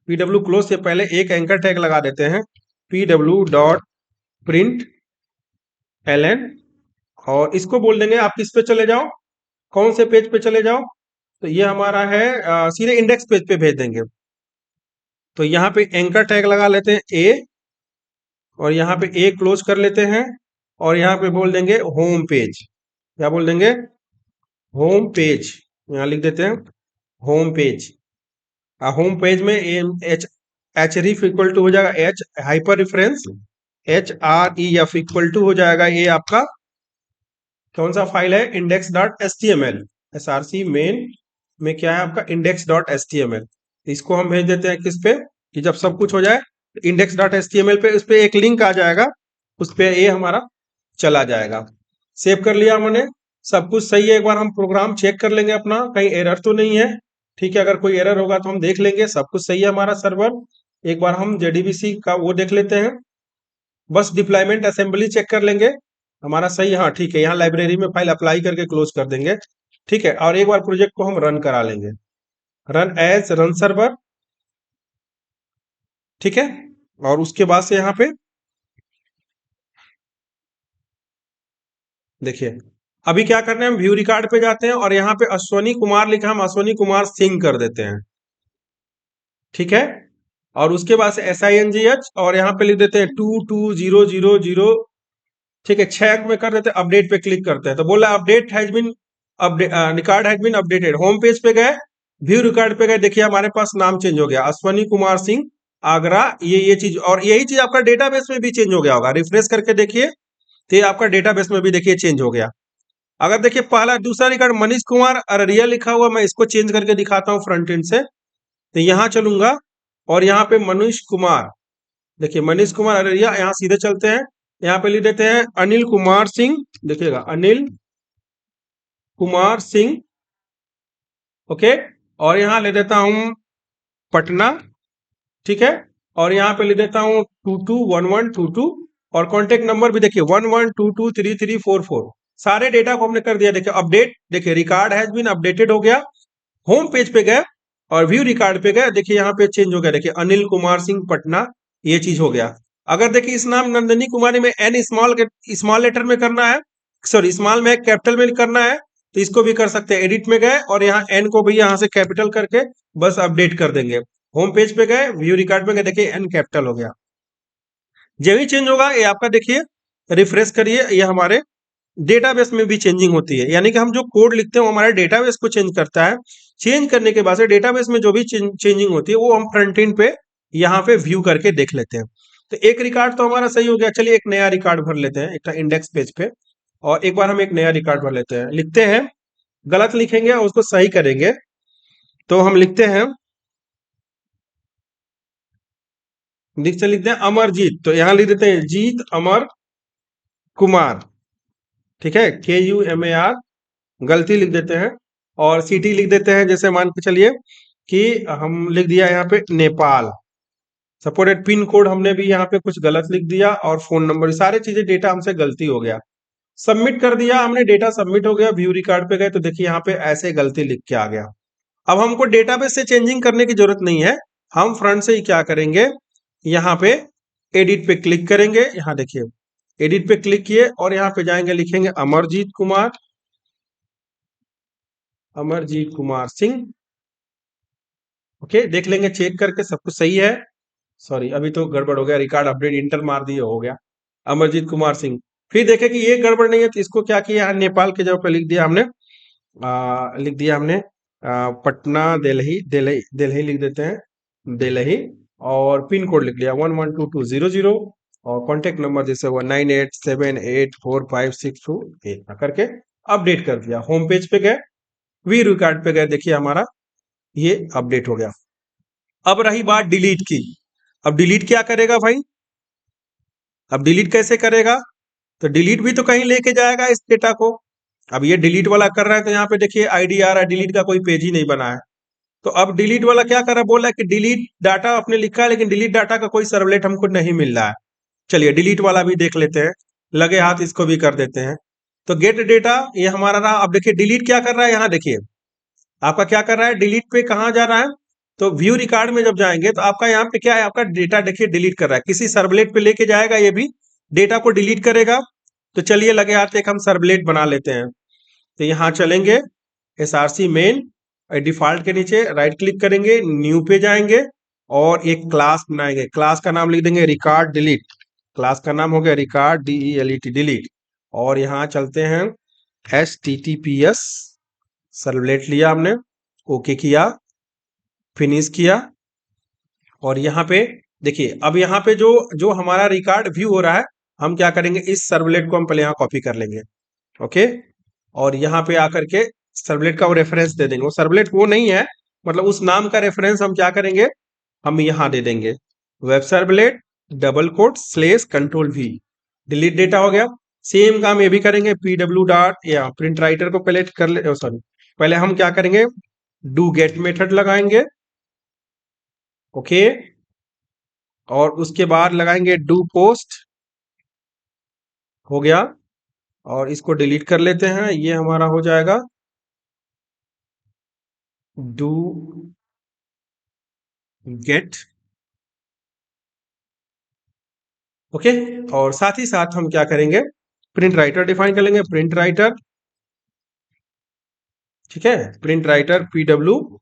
पीडब्ल्यू क्लोज से पहले एक एंकर टैग लगा देते हैं, पीडब्ल्यू डॉट प्रिंट एलएन। और इसको बोल देंगे आप किस पे चले जाओ, कौन से पेज पे चले जाओ, तो ये हमारा है सीधे इंडेक्स पेज पे भेज देंगे। तो यहाँ पे एंकर टैग लगा लेते हैं ए, और यहाँ पे ए क्लोज कर लेते हैं, और यहाँ पे बोल देंगे होम पेज। क्या बोल देंगे, होम पेज, यहाँ लिख देते हैं होम पेज। होम पेज में H H ref equal to हो जाएगा H hyper reference, H R E F equal to हो जाएगा ये आपका कौन सा फाइल है, index dot S T M L. S R C main में क्या है आपका, index dot S T M L. इसको हम भेज देते हैं किस पे, कि जब सब कुछ हो जाए index dot S T M L पे, उस पर एक लिंक आ जाएगा, उस पर ये हमारा चला जाएगा। सेव कर लिया हमने, सब कुछ सही है। एक बार हम प्रोग्राम चेक कर लेंगे अपना, कहीं एरर तो नहीं है, ठीक है। अगर कोई एरर होगा तो हम देख लेंगे, सब कुछ सही है हमारा सर्वर। एक बार हम जेडीबीसी का वो देख लेते हैं, बस डिप्लॉयमेंट असेंबली चेक कर लेंगे हमारा सही, हाँ ठीक है। यहाँ लाइब्रेरी में फाइल अप्लाई करके क्लोज कर देंगे, ठीक है। और एक बार प्रोजेक्ट को हम रन करा लेंगे, रन एज रन सर्वर, ठीक है। और उसके बाद से यहाँ पे देखिए, अभी क्या करना है, हम व्यू रिकॉर्ड पे जाते हैं, और यहाँ पे अश्वनी कुमार लिखा, हम अश्वनी कुमार सिंह कर देते हैं, ठीक है। और उसके बाद से SINGH, और यहाँ पे लिख देते हैं 22000, ठीक है। 6 अंक में कर देते हैं, अपडेट पे क्लिक करते हैं, तो बोला update has been, record has been updated. Home page पे गए, व्यू रिकॉर्ड पे गए, देखिए हमारे पास नाम चेंज हो गया, अश्वनी कुमार सिंह आगरा, ये चीज, और यही चीज आपका डेटाबेस में भी चेंज हो गया होगा, रिफ्रेश करके देखिए, तो ये आपका डेटाबेस में भी देखिए चेंज हो गया। अगर देखिए पहला दूसरा रिकॉर्ड मनीष कुमार अररिया लिखा हुआ, मैं इसको चेंज करके दिखाता हूँ फ्रंट एंड से। तो यहाँ चलूंगा, और यहाँ पे मनीष कुमार, देखिए मनीष कुमार अररिया, यहाँ सीधे चलते हैं, यहाँ पे लिख देते हैं अनिल कुमार सिंह, देखिएगा अनिल कुमार सिंह, ओके। और यहाँ ले देता हूँ पटना, ठीक है। और यहाँ पे ले देता हूँ 221122, और कॉन्टेक्ट नंबर भी देखिए 11223334। सारे डेटा को हमने कर दिया, देखिए अपडेट, देखिए रिकॉर्ड हैज बीन अपडेटेड हो गया। होम पेज पे गए और व्यू रिकॉर्ड पे गए, देखिए यहाँ पे चेंज हो गया, देखिए अनिल कुमार सिंह पटना, ये चीज हो गया। अगर देखिए इस नाम नंदनी कुमारी में एन स्मॉल लेटर में करना है, सॉरी स्मॉल में कैपिटल में करना है, तो इसको भी कर सकते हैं। एडिट में गए और यहाँ एन को भी यहाँ से कैपिटल करके बस अपडेट कर देंगे। होम पेज पे गए, व्यू रिकॉर्ड में गए, देखिए एन कैपिटल हो गया। जब ही चेंज होगा ये आपका, देखिए रिफ्रेश करिए, ये हमारे डेटाबेस में भी चेंजिंग होती है, यानी कि हम जो कोड लिखते हैं वो हमारे डेटाबेस को चेंज करता है। चेंज करने के बाद से डेटाबेस में जो भी चेंजिंग होती है वो हम फ्रंट एंड पे यहाँ पे व्यू करके देख लेते हैं। तो एक रिकॉर्ड तो हमारा सही हो गया, चलिए एक नया रिकॉर्ड भर लेते हैं, एक इंडेक्स पेज पे, और एक बार हम एक नया रिकॉर्ड भर लेते हैं। लिखते हैं, गलत लिखेंगे और उसको सही करेंगे, तो हम लिखते हैं, लिखते हैं अमरजीत, तो यहाँ लिख देते हैं जीत अमर कुमार, ठीक है, KUMAR, गलती लिख देते हैं। और सिटी लिख देते हैं, जैसे मान के चलिए कि हम लिख दिया यहाँ पे नेपाल, सपोर्टेड पिन कोड हमने भी यहाँ पे कुछ गलत लिख दिया, और फोन नंबर, सारी चीजें डेटा हमसे गलती हो गया। सबमिट कर दिया हमने, डेटा सबमिट हो गया, व्यू रिकॉर्ड पे गए तो देखिए यहाँ पे ऐसे गलती लिख के आ गया। अब हमको डेटाबेस से चेंजिंग करने की जरूरत नहीं है, हम फ्रंट से ही क्या करेंगे, यहाँ पे एडिट पे क्लिक करेंगे। यहाँ देखिए एडिट पे क्लिक किए और यहाँ पे जाएंगे, लिखेंगे अमरजीत कुमार, अमरजीत कुमार सिंह। ओके, देख लेंगे चेक करके सब कुछ सही है। सॉरी अभी तो गड़बड़ हो गया, रिकॉर्ड अपडेट इंटर मार दिए, हो गया अमरजीत कुमार सिंह। फिर देखे कि ये गड़बड़ नहीं है तो इसको क्या किया, नेपाल के जगह पे लिख दिया हमने, लिख दिया हमने पटना दिल्ली, दिल्ली दिल्ली लिख देते हैं, दिल्ली। और पिन कोड लिख लिया 112200, और कॉन्टेक्ट नंबर जैसे वो 98784562 करके अपडेट कर दिया। होम पेज पे गए, वी रिकॉर्ड पे गए, देखिए हमारा ये अपडेट हो गया। अब रही बात डिलीट की। अब डिलीट क्या करेगा भाई, अब डिलीट कैसे करेगा, तो डिलीट भी तो कहीं लेके जाएगा इस डेटा को। अब ये डिलीट वाला कर रहा है तो यहाँ पे देखिए आईडी आ रहा है, डिलीट का कोई पेज ही नहीं बना है। तो अब डिलीट वाला क्या कर रहा है, बोल रहा है कि डिलीट डाटा आपने लिखा है लेकिन डिलीट डाटा का कोई सर्वलेट हमको नहीं मिल रहा है। चलिए डिलीट वाला भी देख लेते हैं, लगे हाथ इसको भी कर देते हैं। तो गेट डेटा ये हमारा रहा। अब देखिए डिलीट क्या कर रहा है, यहाँ देखिए आपका क्या कर रहा है, डिलीट पे कहाँ जा रहा है, तो व्यू रिकॉर्ड में जब जाएंगे तो आपका यहाँ पे क्या है, आपका डेटा देखिए डिलीट कर रहा है, किसी सर्वलेट पे लेके जाएगा, ये भी डेटा को डिलीट करेगा। तो चलिए लगे हाथ एक हम सर्वलेट बना लेते हैं। तो यहाँ चलेंगे एसआरसी मेन, डिफॉल्ट के नीचे राइट क्लिक करेंगे, न्यू पे जाएंगे और एक क्लास बनाएंगे। क्लास का नाम लिख देंगे रिकॉर्ड डिलीट, क्लास का नाम हो गया रिकॉर्ड DELET डिलीट। और यहाँ चलते हैं HTTPS, सर्वलेट लिया हमने, ओके किया, फिनिश किया। और यहाँ पे देखिए अब यहाँ पे जो जो हमारा रिकॉर्ड व्यू हो रहा है, हम क्या करेंगे, इस सर्वलेट को हम पहले यहाँ कॉपी कर लेंगे। ओके, और यहाँ पे आकर के सर्वलेट का वो रेफरेंस दे देंगे। वो सर्वलेट वो नहीं है, मतलब उस नाम का रेफरेंस हम क्या करेंगे, हम यहाँ दे देंगे web servlet double quote slash control V, delete data हो गया। सेम काम ये भी करेंगे, pw डॉट या प्रिंट राइटर को पहले कर ले, सॉरी पहले हम क्या करेंगे, डू गेट मेथड लगाएंगे। ओके, और उसके बाद लगाएंगे डू पोस्ट, हो गया। और इसको डिलीट कर लेते हैं, ये हमारा हो जाएगा डू गेट। ओके, और साथ ही साथ हम क्या करेंगे, प्रिंट राइटर डिफाइन कर लेंगे, प्रिंट राइटर, ठीक है, print writer pw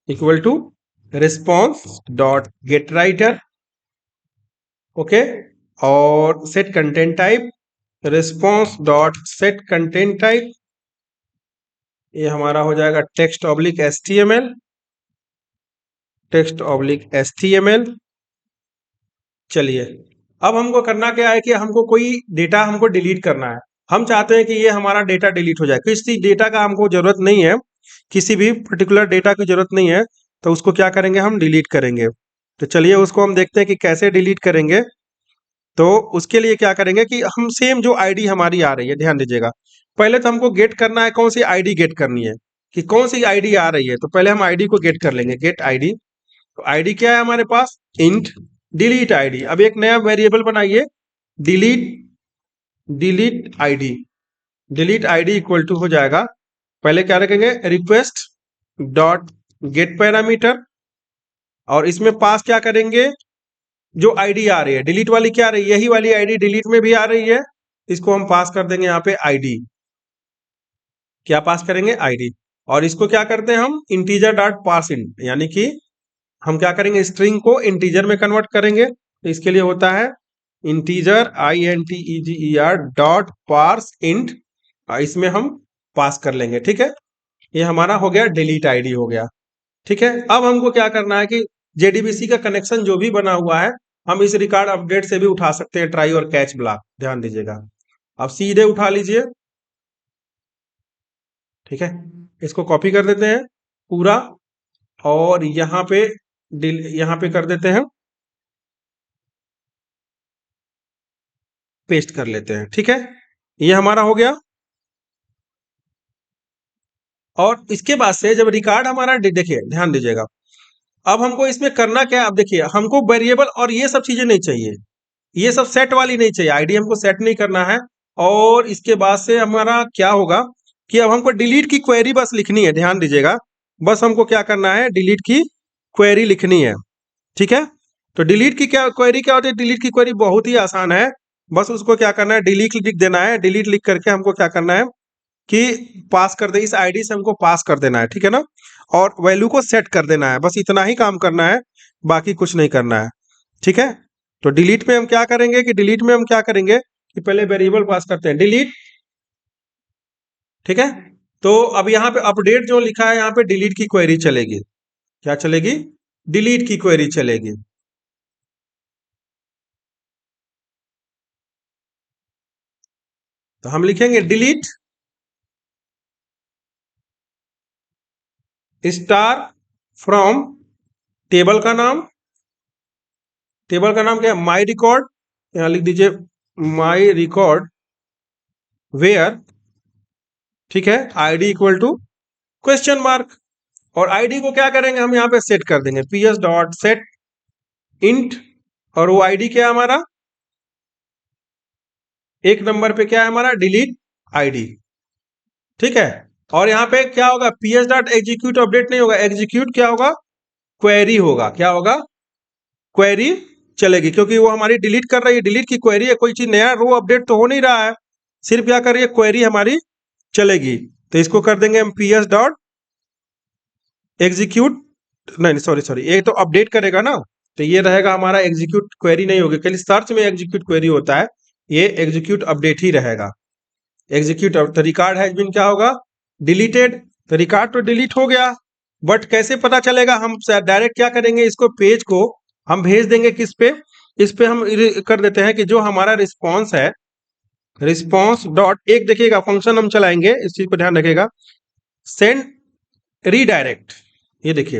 equal to response dot get writer. Okay, और set content type response dot set content type, ये हमारा हो जाएगा text oblique HTML, text oblique HTML। चलिए अब हमको करना क्या है कि हमको कोई डेटा हमको डिलीट करना है। हम चाहते हैं कि ये हमारा डेटा डिलीट हो जाए, किसी डेटा का हमको जरूरत नहीं है, किसी भी पर्टिकुलर डेटा की जरूरत नहीं है, तो उसको क्या करेंगे, हम डिलीट करेंगे। तो चलिए उसको हम देखते हैं कि कैसे डिलीट करेंगे। तो उसके लिए क्या करेंगे कि हम सेम जो आईडी हमारी आ रही है, ध्यान दीजिएगा, पहले तो हमको गेट करना है, कौन सी आईडी गेट करनी है, कि कौन सी आईडी आ रही है। तो पहले हम आईडी को गेट कर लेंगे, गेट आईडी। तो आईडी क्या है हमारे पास, इंट डिलीट आईडी। अब एक नया वेरिएबल बनाइए, delete, delete ID, delete ID equal to हो जाएगा, पहले क्या रखेंगे, रिक्वेस्ट डॉट गेट पैरामीटर, और इसमें पास क्या करेंगे, जो आईडी आ रही है डिलीट वाली, क्या आ रही है, यही वाली आईडी डिलीट में भी आ रही है, इसको हम पास कर देंगे यहाँ पे आईडी। क्या पास करेंगे, आईडी। और इसको क्या करते हैं हम, इंटीजर डॉट पास इन, यानी कि हम क्या करेंगे, स्ट्रिंग को इंटीजर में कन्वर्ट करेंगे। तो इसके लिए होता है integer INTEGER dot parse int, इसमें हम पास कर लेंगे। ठीक है, ये हमारा हो गया डिलीट आईडी हो गया। ठीक है, अब हमको क्या करना है कि JDBC का कनेक्शन जो भी बना हुआ है, हम इस रिकॉर्ड अपडेट से भी उठा सकते हैं, ट्राई और कैच ब्लॉक, ध्यान दीजिएगा। अब सीधे उठा लीजिए, ठीक है, इसको कॉपी कर देते हैं पूरा, और यहाँ पे कर देते हैं, पेस्ट कर लेते हैं। ठीक है, ये हमारा हो गया। और इसके बाद से जब रिकॉर्ड हमारा देखिए ध्यान दीजिएगा, अब हमको इसमें करना क्या है, अब देखिए हमको वेरिएबल और ये सब चीजें नहीं चाहिए, ये सब सेट वाली नहीं चाहिए, आईडी हमको सेट नहीं करना है। और इसके बाद से हमारा क्या होगा कि अब हमको डिलीट की क्वेरी बस लिखनी है, ध्यान दीजिएगा, बस हमको क्या करना है, डिलीट की क्वेरी लिखनी है। ठीक है। तो डिलीट की क्या क्वेरी क्या होती है, डिलीट की क्वेरी बहुत ही आसान है। बस उसको क्या करना है, डिलीट लिख देना है। डिलीट लिख करके हमको क्या करना है कि पास कर दे, इस आईडी से हमको पास कर देना है, ठीक है ना। और वैल्यू को सेट कर देना है, बस इतना ही काम करना है, बाकी कुछ नहीं करना है, ठीक है। तो डिलीट में हम क्या करेंगे कि डिलीट में हम क्या करेंगे कि पहले वेरिएबल पास करते हैं डिलीट, ठीक है। तो अब यहाँ पे अपडेट जो लिखा है यहाँ पे डिलीट की क्वेरी चलेगी। क्या चलेगी, डिलीट की क्वेरी चलेगी। तो हम लिखेंगे डिलीट स्टार फ्रॉम टेबल का नाम, टेबल का नाम क्या है, माई रिकॉर्ड। यहां लिख दीजिए माई रिकॉर्ड वेयर, ठीक है, ID equal to question mark. और आईडी को क्या करेंगे हम यहाँ पे सेट कर देंगे, पीएस डॉट सेट इंट। और वो आईडी क्या है हमारा, एक नंबर पे क्या है हमारा, डिलीट आईडी, ठीक है। और यहाँ पे क्या होगा, पीएस डॉट एग्जीक्यूट अपडेट नहीं होगा, एग्जीक्यूट क्या होगा, क्वेरी होगा। क्या होगा, क्वेरी चलेगी, क्योंकि वो हमारी डिलीट कर रही है, डिलीट की क्वेरी है, कोई चीज नया रो अपडेट तो हो नहीं रहा है, सिर्फ क्या कर रही है, क्वेरी हमारी चलेगी। तो इसको कर देंगे हम पीएस डॉट एग्जीक्यूट, नहीं सॉरी सॉरी, ये तो अपडेट करेगा ना, तो ये रहेगा हमारा एग्जीक्यूट क्वेरी नहीं होगी, कल सर्च में एग्जीक्यूट क्वेरी होता है, ये एग्जीक्यूट अपडेट ही रहेगा। एग्जीक्यूट तो रिकॉर्ड हैज बीन क्या होगा, डिलीटेड। तो रिकॉर्ड तो डिलीट हो गया, बट कैसे पता चलेगा, हम डायरेक्ट क्या करेंगे, इसको पेज को हम भेज देंगे किस पे, इस पे हम कर देते हैं कि जो हमारा रिस्पॉन्स है, रिस्पॉन्स डॉट एक देखिएगा फंक्शन हम चलाएंगे, इस चीज को ध्यान रखिएगा, सेंड रीडायरेक्ट। ये देखिए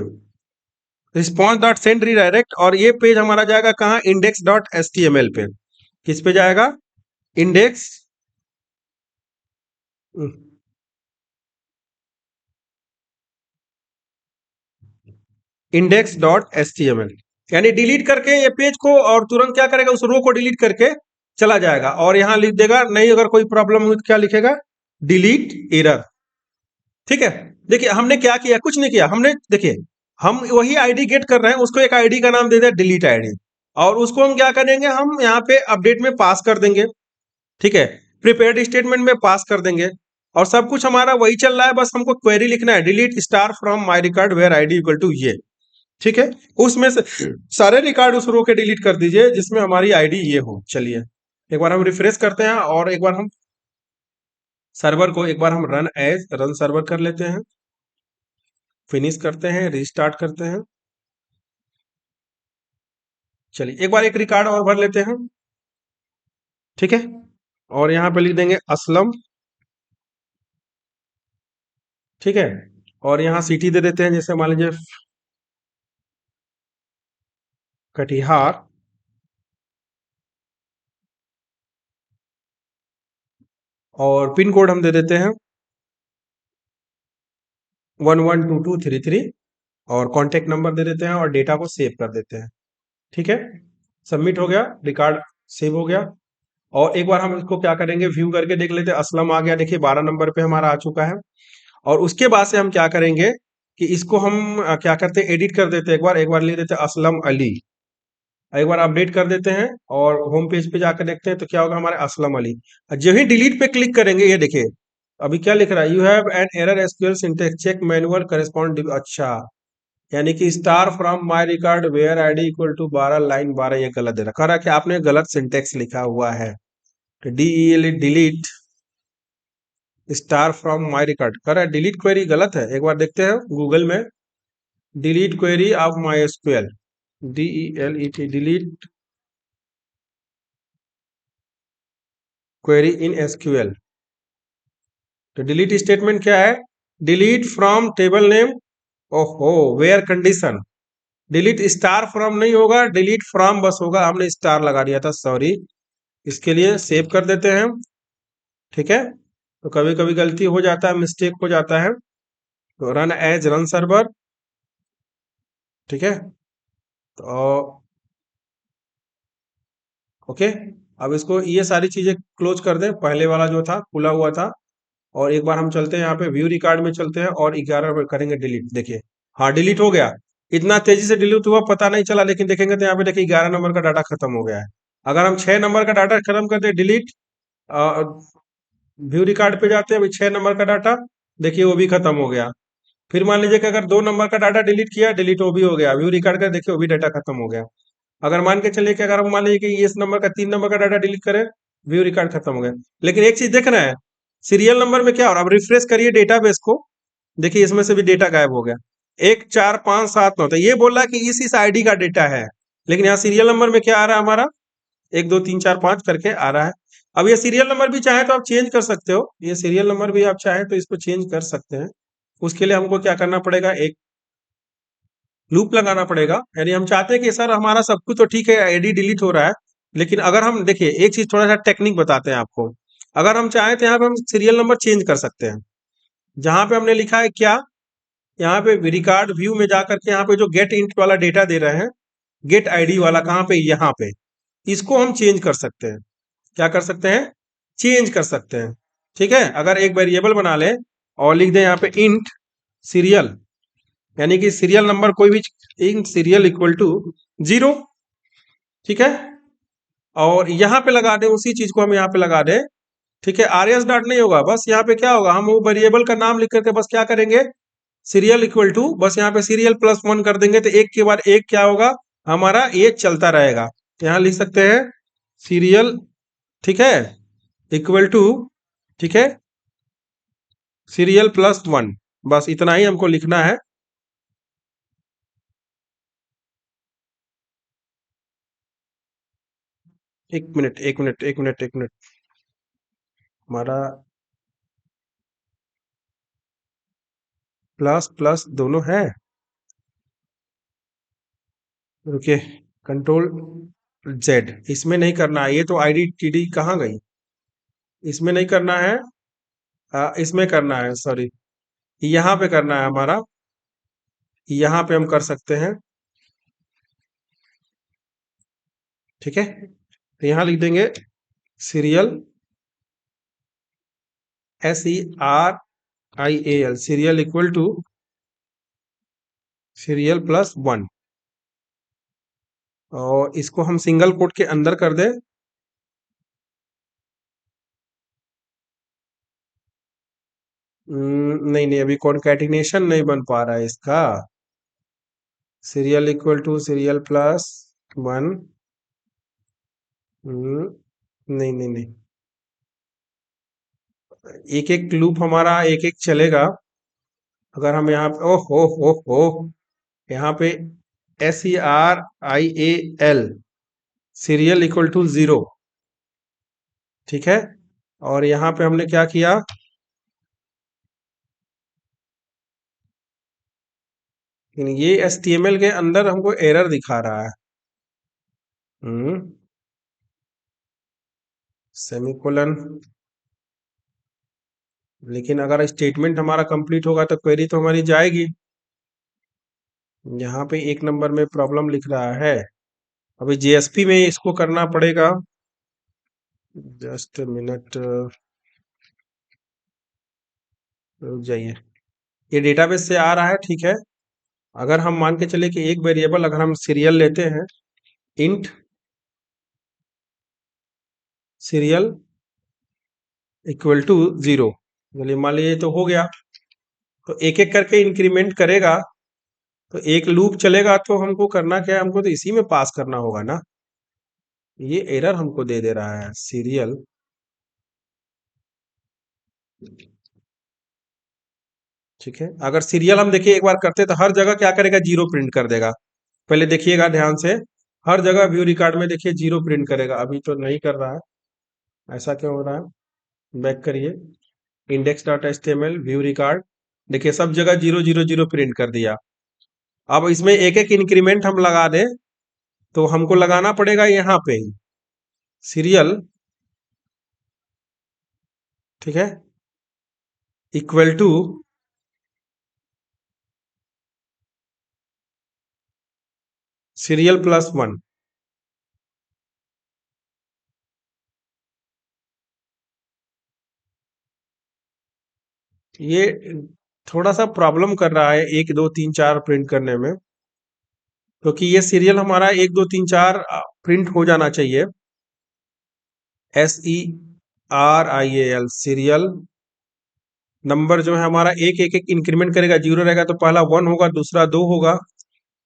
रिस्पॉन्स डॉट सेंड रीडायरेक्ट, और ये पेज हमारा जाएगा कहाँ, index dot H T M L पे। किस पे जाएगा, index, index dot H T M L, यानी डिलीट करके ये पेज को, और तुरंत क्या करेगा, उस रो को डिलीट करके चला जाएगा, और यहां लिख देगा नहीं, अगर कोई प्रॉब्लम हुई तो क्या लिखेगा, डिलीट एरर, ठीक है। देखिए हमने क्या किया, कुछ नहीं किया हमने, देखिए हम वही आईडी गेट कर रहे हैं, उसको एक आईडी का नाम दे दिया डिलीट आईडी, और उसको हम क्या करेंगे, हम यहाँ पे अपडेट में पास कर देंगे, ठीक है, प्रिपेयर्ड स्टेटमेंट में पास कर देंगे, और सब कुछ हमारा वही चल रहा है, बस हमको क्वेरी लिखना है, delete star from my record where ID equal to ये, ठीक है। उसमें से सारे रिकॉर्ड उस रो के डिलीट कर दीजिए जिसमें हमारी आईडी ये हो। चलिए एक बार हम रिफ्रेश करते हैं, और एक बार हम सर्वर को एक बार हम रन सर्वर कर लेते हैं, फिनिश करते हैं, रिस्टार्ट करते हैं। चलिए एक बार एक रिकॉर्ड और भर लेते हैं, ठीक है। और यहाँ पे लिख देंगे असलम, ठीक है। और यहाँ सिटी दे देते हैं, जैसे मान लीजिए कटिहार, और पिन कोड हम दे देते हैं 112233, और कॉन्टेक्ट नंबर दे देते हैं, और डेटा को सेव कर देते हैं, ठीक है। सबमिट हो गया, रिकॉर्ड सेव हो गया। और एक बार हम इसको क्या करेंगे, व्यू करके देख लेते हैं, असलम आ गया, देखिए 12 नंबर पे हमारा आ चुका है। और उसके बाद से हम क्या करेंगे कि इसको हम क्या करते हैं, एडिट कर देते हैं, एक बार लिख देते हैं असलम अली, एक बार अपडेट कर देते हैं, और होम पेज पे जाकर देखते हैं तो क्या होगा, हमारे असलम अली। जो ही डिलीट पे क्लिक करेंगे, ये देखिए अभी क्या लिख रहा है, you have an error SQL syntax check manual correspond, अच्छा, यानी कि star from my record where ID equal to 12 line 12, ये गलत दे रहा, कह रहा कि आपने गलत सिंटेक्स लिखा हुआ है। तो DEL delete star from my record, कह रहा है डिलीट क्वेरी गलत है, एक बार देखते हैं गूगल में, delete query of my SQL, D E L E T delete query in SQL. तो डिलीट स्टेटमेंट क्या है, डिलीट फ्रॉम टेबल नेम, ओहो where condition, delete star from नहीं होगा, डिलीट फ्रॉम बस होगा, हमने स्टार लगा दिया था, सॉरी। इसके लिए सेव कर देते हैं, ठीक है। तो कभी कभी गलती हो जाता है, मिस्टेक हो जाता है, तो रन एज रन सर्वर, ठीक है। तो ओके, अब इसको ये सारी चीजें क्लोज कर दें, पहले वाला जो था खुला हुआ था, और एक बार हम चलते हैं यहाँ पे व्यू रिकॉर्ड में चलते हैं, और 11 में करेंगे डिलीट, देखिए हाँ डिलीट हो गया। इतना तेजी से डिलीट हुआ पता नहीं चला, लेकिन देखेंगे तो यहाँ पे देखिए 11 नंबर का डाटा खत्म हो गया है। अगर हम 6 नंबर का डाटा खत्म करते हैं, डिलीट व्यू रिकॉर्ड पे जाते हैं, अभी 6 नंबर का डाटा देखिए वो भी खत्म हो गया। फिर मान लीजिए कि अगर 2 नंबर का डाटा डिलीट किया, डिलीट वो भी हो गया, व्यू रिकॉर्ड कर देखिए वो भी डाटा खत्म हो गया। अगर मान के चलिए कि अगर हम मान लीजिए कि इस नंबर का 3 नंबर का डाटा डिलीट करें, व्यू रिकॉर्ड खत्म हो गया। लेकिन एक चीज देख रहे हैं, सीरियल नंबर में क्या हो रहा है, अब रिफ्रेश करिए डेटाबेस को, देखिए इसमें से भी डेटा गायब हो गया। 1 4 5 7 9, तो ये बोल रहा है कि इस आईडी का डेटा है, लेकिन यहाँ सीरियल नंबर में क्या आ रहा है हमारा, 1 2 3 4 5 करके आ रहा है। अब ये सीरियल नंबर भी चाहे तो आप चेंज कर सकते हो, ये सीरियल नंबर भी आप चाहे तो इसको चेंज कर सकते हैं। उसके लिए हमको क्या करना पड़ेगा, एक लूप लगाना पड़ेगा। यानी हम चाहते हैं कि सर हमारा सब कुछ तो ठीक है, आईडी डिलीट हो रहा है, लेकिन अगर हम देखिए एक चीज थोड़ा सा टेक्निक बताते हैं आपको। अगर हम चाहें तो यहाँ पे हम सीरियल नंबर चेंज कर सकते हैं। जहां पे हमने लिखा है क्या, यहाँ पे रिकॉर्ड व्यू में जाकर के यहाँ पे जो गेट इंट वाला डेटा दे रहे हैं, गेट आईडी वाला कहाँ पे, यहाँ पे, इसको हम चेंज कर सकते हैं। क्या कर सकते हैं, चेंज कर सकते हैं। ठीक है, अगर एक वेरिएबल बना ले और लिख दें यहाँ पे इंट सीरियल, यानी कि सीरियल नंबर कोई भी, इंट सीरियल इक्वल टू 0। ठीक है, और यहाँ पे लगा दें उसी चीज को हम यहाँ पे लगा दें। ठीक है, आर एस डॉट नहीं होगा, बस यहाँ पे क्या होगा, हम वो वेरिएबल का नाम लिख करके बस क्या करेंगे, सीरियल इक्वल टू, बस यहाँ पे सीरियल +1 कर देंगे, तो एक के बाद एक क्या होगा हमारा, ये चलता रहेगा। यहाँ लिख सकते हैं सीरियल, ठीक है, इक्वल टू, ठीक है, सीरियल +1, बस इतना ही हमको लिखना है। एक मिनट, एक मिनट, एक मिनट, एक मिनट, हमारा प्लस प्लस दोनों है, रुकिए, कंट्रोल जेड, इसमें नहीं करना है, ये तो आईडी टीडी कहाँ गई, इसमें नहीं करना है, इसमें करना है, सॉरी, यहाँ पे करना है हमारा, यहाँ पे हम कर सकते हैं। ठीक है, तो यहाँ लिख देंगे serial, SERIAL, serial equal to serial +1, और इसको हम सिंगल कोट के अंदर कर दें। नहीं नहीं, अभी कॉन्कैटिनेशन नहीं बन पा रहा है इसका, सीरियल इक्वल टू सीरियल +1। नहीं नहीं नहीं, एक एक लूप हमारा एक एक चलेगा। अगर हम यहाँ पे, ओ हो, यहाँ पे SERIAL, सीरियल इक्वल टू 0। ठीक है, और यहाँ पे हमने क्या किया, लेकिन ये HTML के अंदर हमको एरर दिखा रहा है। सेमीकोलन, लेकिन अगर स्टेटमेंट हमारा कंप्लीट होगा तो क्वेरी तो हमारी जाएगी। यहाँ पे 1 नंबर में प्रॉब्लम लिख रहा है, अभी JSP में इसको करना पड़ेगा। जस्ट मिनट, रुक जाइए, ये डेटाबेस से आ रहा है, ठीक है। अगर हम मान के चले कि एक वेरिएबल अगर हम सीरियल लेते हैं, इंट सीरियल इक्वल टू 0, चलिए मान लीजिए तो हो गया, तो एक एक करके इंक्रीमेंट करेगा, तो एक लूप चलेगा, तो हमको करना क्या है, हमको तो इसी में पास करना होगा ना। ये एरर हमको दे दे रहा है, सीरियल, ठीक है। अगर सीरियल हम देखिए एक बार करते तो हर जगह क्या करेगा, 0 प्रिंट कर देगा। पहले देखिएगा ध्यान से, हर जगह व्यू रिकॉर्ड में देखिए 0 प्रिंट करेगा, अभी तो नहीं कर रहा है। ऐसा क्यों हो रहा है, बैक करिए, index.html व्यू रिकॉर्ड, देखिए सब जगह 0 0 0 प्रिंट कर दिया। अब इसमें एक एक इंक्रीमेंट हम लगा दें, तो हमको लगाना पड़ेगा यहाँ पे सीरियल, ठीक है, इक्वल टू सीरियल +1। ये थोड़ा सा प्रॉब्लम कर रहा है 1 2 3 4 प्रिंट करने में। क्योंकि ये सीरियल हमारा 1 2 3 4 प्रिंट हो जाना चाहिए। SERIAL सीरियल नंबर जो है हमारा एक एक एक इंक्रीमेंट करेगा, 0 रहेगा तो पहला 1 होगा, दूसरा 2 होगा।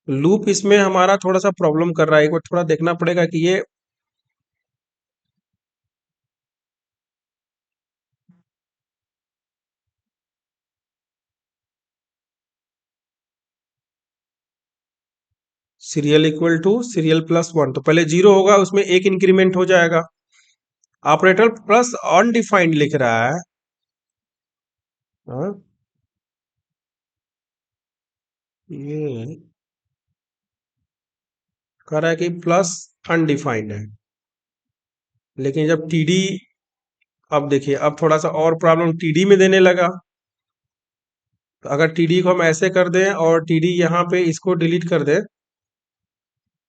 लूप इसमें हमारा थोड़ा सा प्रॉब्लम कर रहा है, एक बार थोड़ा देखना पड़ेगा कि ये serial equal to serial plus 1, तो पहले 0 होगा, उसमें एक इंक्रीमेंट हो जाएगा। ऑपरेटर प्लस अनडिफाइंड लिख रहा है। हाँ, ये कह रहा है कि प्लस अनडिफाइंड है, लेकिन जब टीडी, अब देखिए अब थोड़ा सा और प्रॉब्लम टीडी में देने लगा। तो अगर टीडी को हम ऐसे कर दें और टीडी यहाँ पे इसको डिलीट कर दें,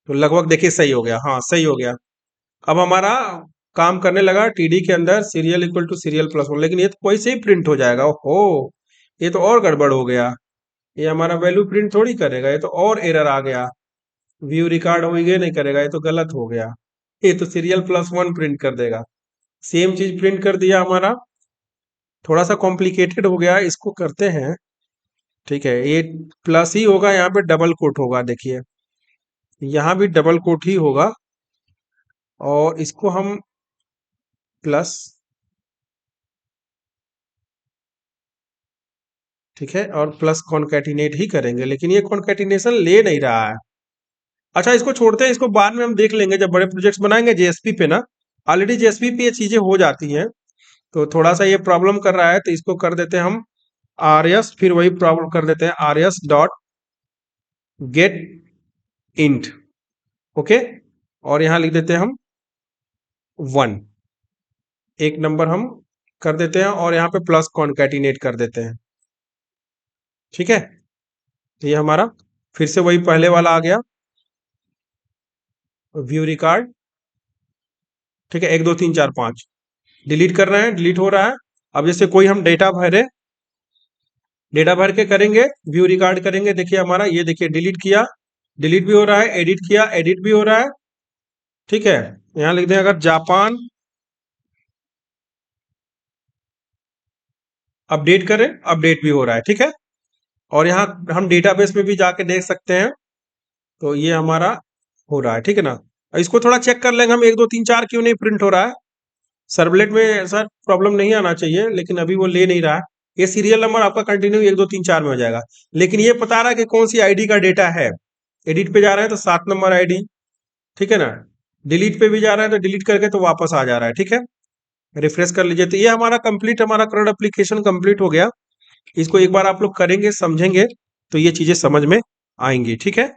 तो लगभग देखिए सही हो गया। हाँ सही हो गया। अब हमारा काम करने लगा टीडी के अंदर serial equal to serial plus 1, लेकिन ये तो वैसे ही प्रिंट हो जाएगा। ओहो, ये तो और गड़बड़ हो गया। ये हमारा वैल्यू प्रिंट थोड़ी करेगा, ये तो और एरर आ गया। व्यू रिकॉर्ड हो गया नहीं करेगा, ये तो गलत हो गया। ये तो सीरियल प्लस 1 प्रिंट कर देगा। सेम चीज प्रिंट कर दिया हमारा। थोड़ा सा कॉम्प्लिकेटेड हो गया, इसको करते हैं। ठीक है, ये प्लस ही होगा, यहाँ पे डबल कोट होगा, देखिए यहाँ भी डबल कोट ही होगा, और इसको हम प्लस, ठीक है, और प्लस कॉन्कैटिनेट ही करेंगे, लेकिन ये कॉन्कैटिनेशन ले नहीं रहा है। अच्छा इसको छोड़ते हैं, इसको बाद में हम देख लेंगे जब बड़े प्रोजेक्ट्स बनाएंगे जेएसपी पे ना। ऑलरेडी जेएसपी पे ये चीजें हो जाती हैं, तो थोड़ा सा ये प्रॉब्लम कर रहा है, तो इसको कर देते हैं हम RS, फिर वही प्रॉब्लम कर देते हैं RS dot gate int. Okay, और यहाँ लिख देते हैं हम 1, एक नंबर हम कर देते हैं, और यहाँ पे प्लस कॉन्कैटिनेट कर देते हैं। ठीक है, तो ये हमारा फिर से वही पहले वाला आ गया, व्यू रिकॉर्ड। ठीक है, 1 2 3 4 5 डिलीट कर रहे हैं, डिलीट हो रहा है। अब जैसे कोई हम डेटा भरे, डेटा भर के करेंगे, व्यू रिकॉर्ड करेंगे, देखिए हमारा ये देखिए डिलीट किया, डिलीट भी हो रहा है, एडिट किया, एडिट भी हो रहा है। ठीक है, यहाँ लिख दें अगर जापान अपडेट करें, अपडेट भी हो रहा है। ठीक है, और यहाँ हम डेटाबेस में भी जाके देख सकते हैं, तो ये हमारा हो रहा है। ठीक है ना, इसको थोड़ा चेक कर लेंगे हम, 1 2 3 4 क्यों नहीं प्रिंट हो रहा है। सर्वलेट में ऐसा प्रॉब्लम नहीं आना चाहिए, लेकिन अभी वो ले नहीं रहा है। ये सीरियल नंबर आपका कंटिन्यू 1 2 3 4 में हो जाएगा, लेकिन ये पता रहा है कि कौन सी आईडी का डेटा है। एडिट पे जा रहे हैं तो 7 नंबर आईडी, ठीक है ना, डिलीट पे भी जा रहा है तो डिलीट करके तो वापस आ जा रहा है। ठीक है, रिफ्रेश कर लीजिए, तो ये हमारा कंप्लीट, हमारा करंट एप्लीकेशन कंप्लीट हो गया। इसको एक बार आप लोग करेंगे, समझेंगे, तो ये चीजें समझ में आएंगी। ठीक है।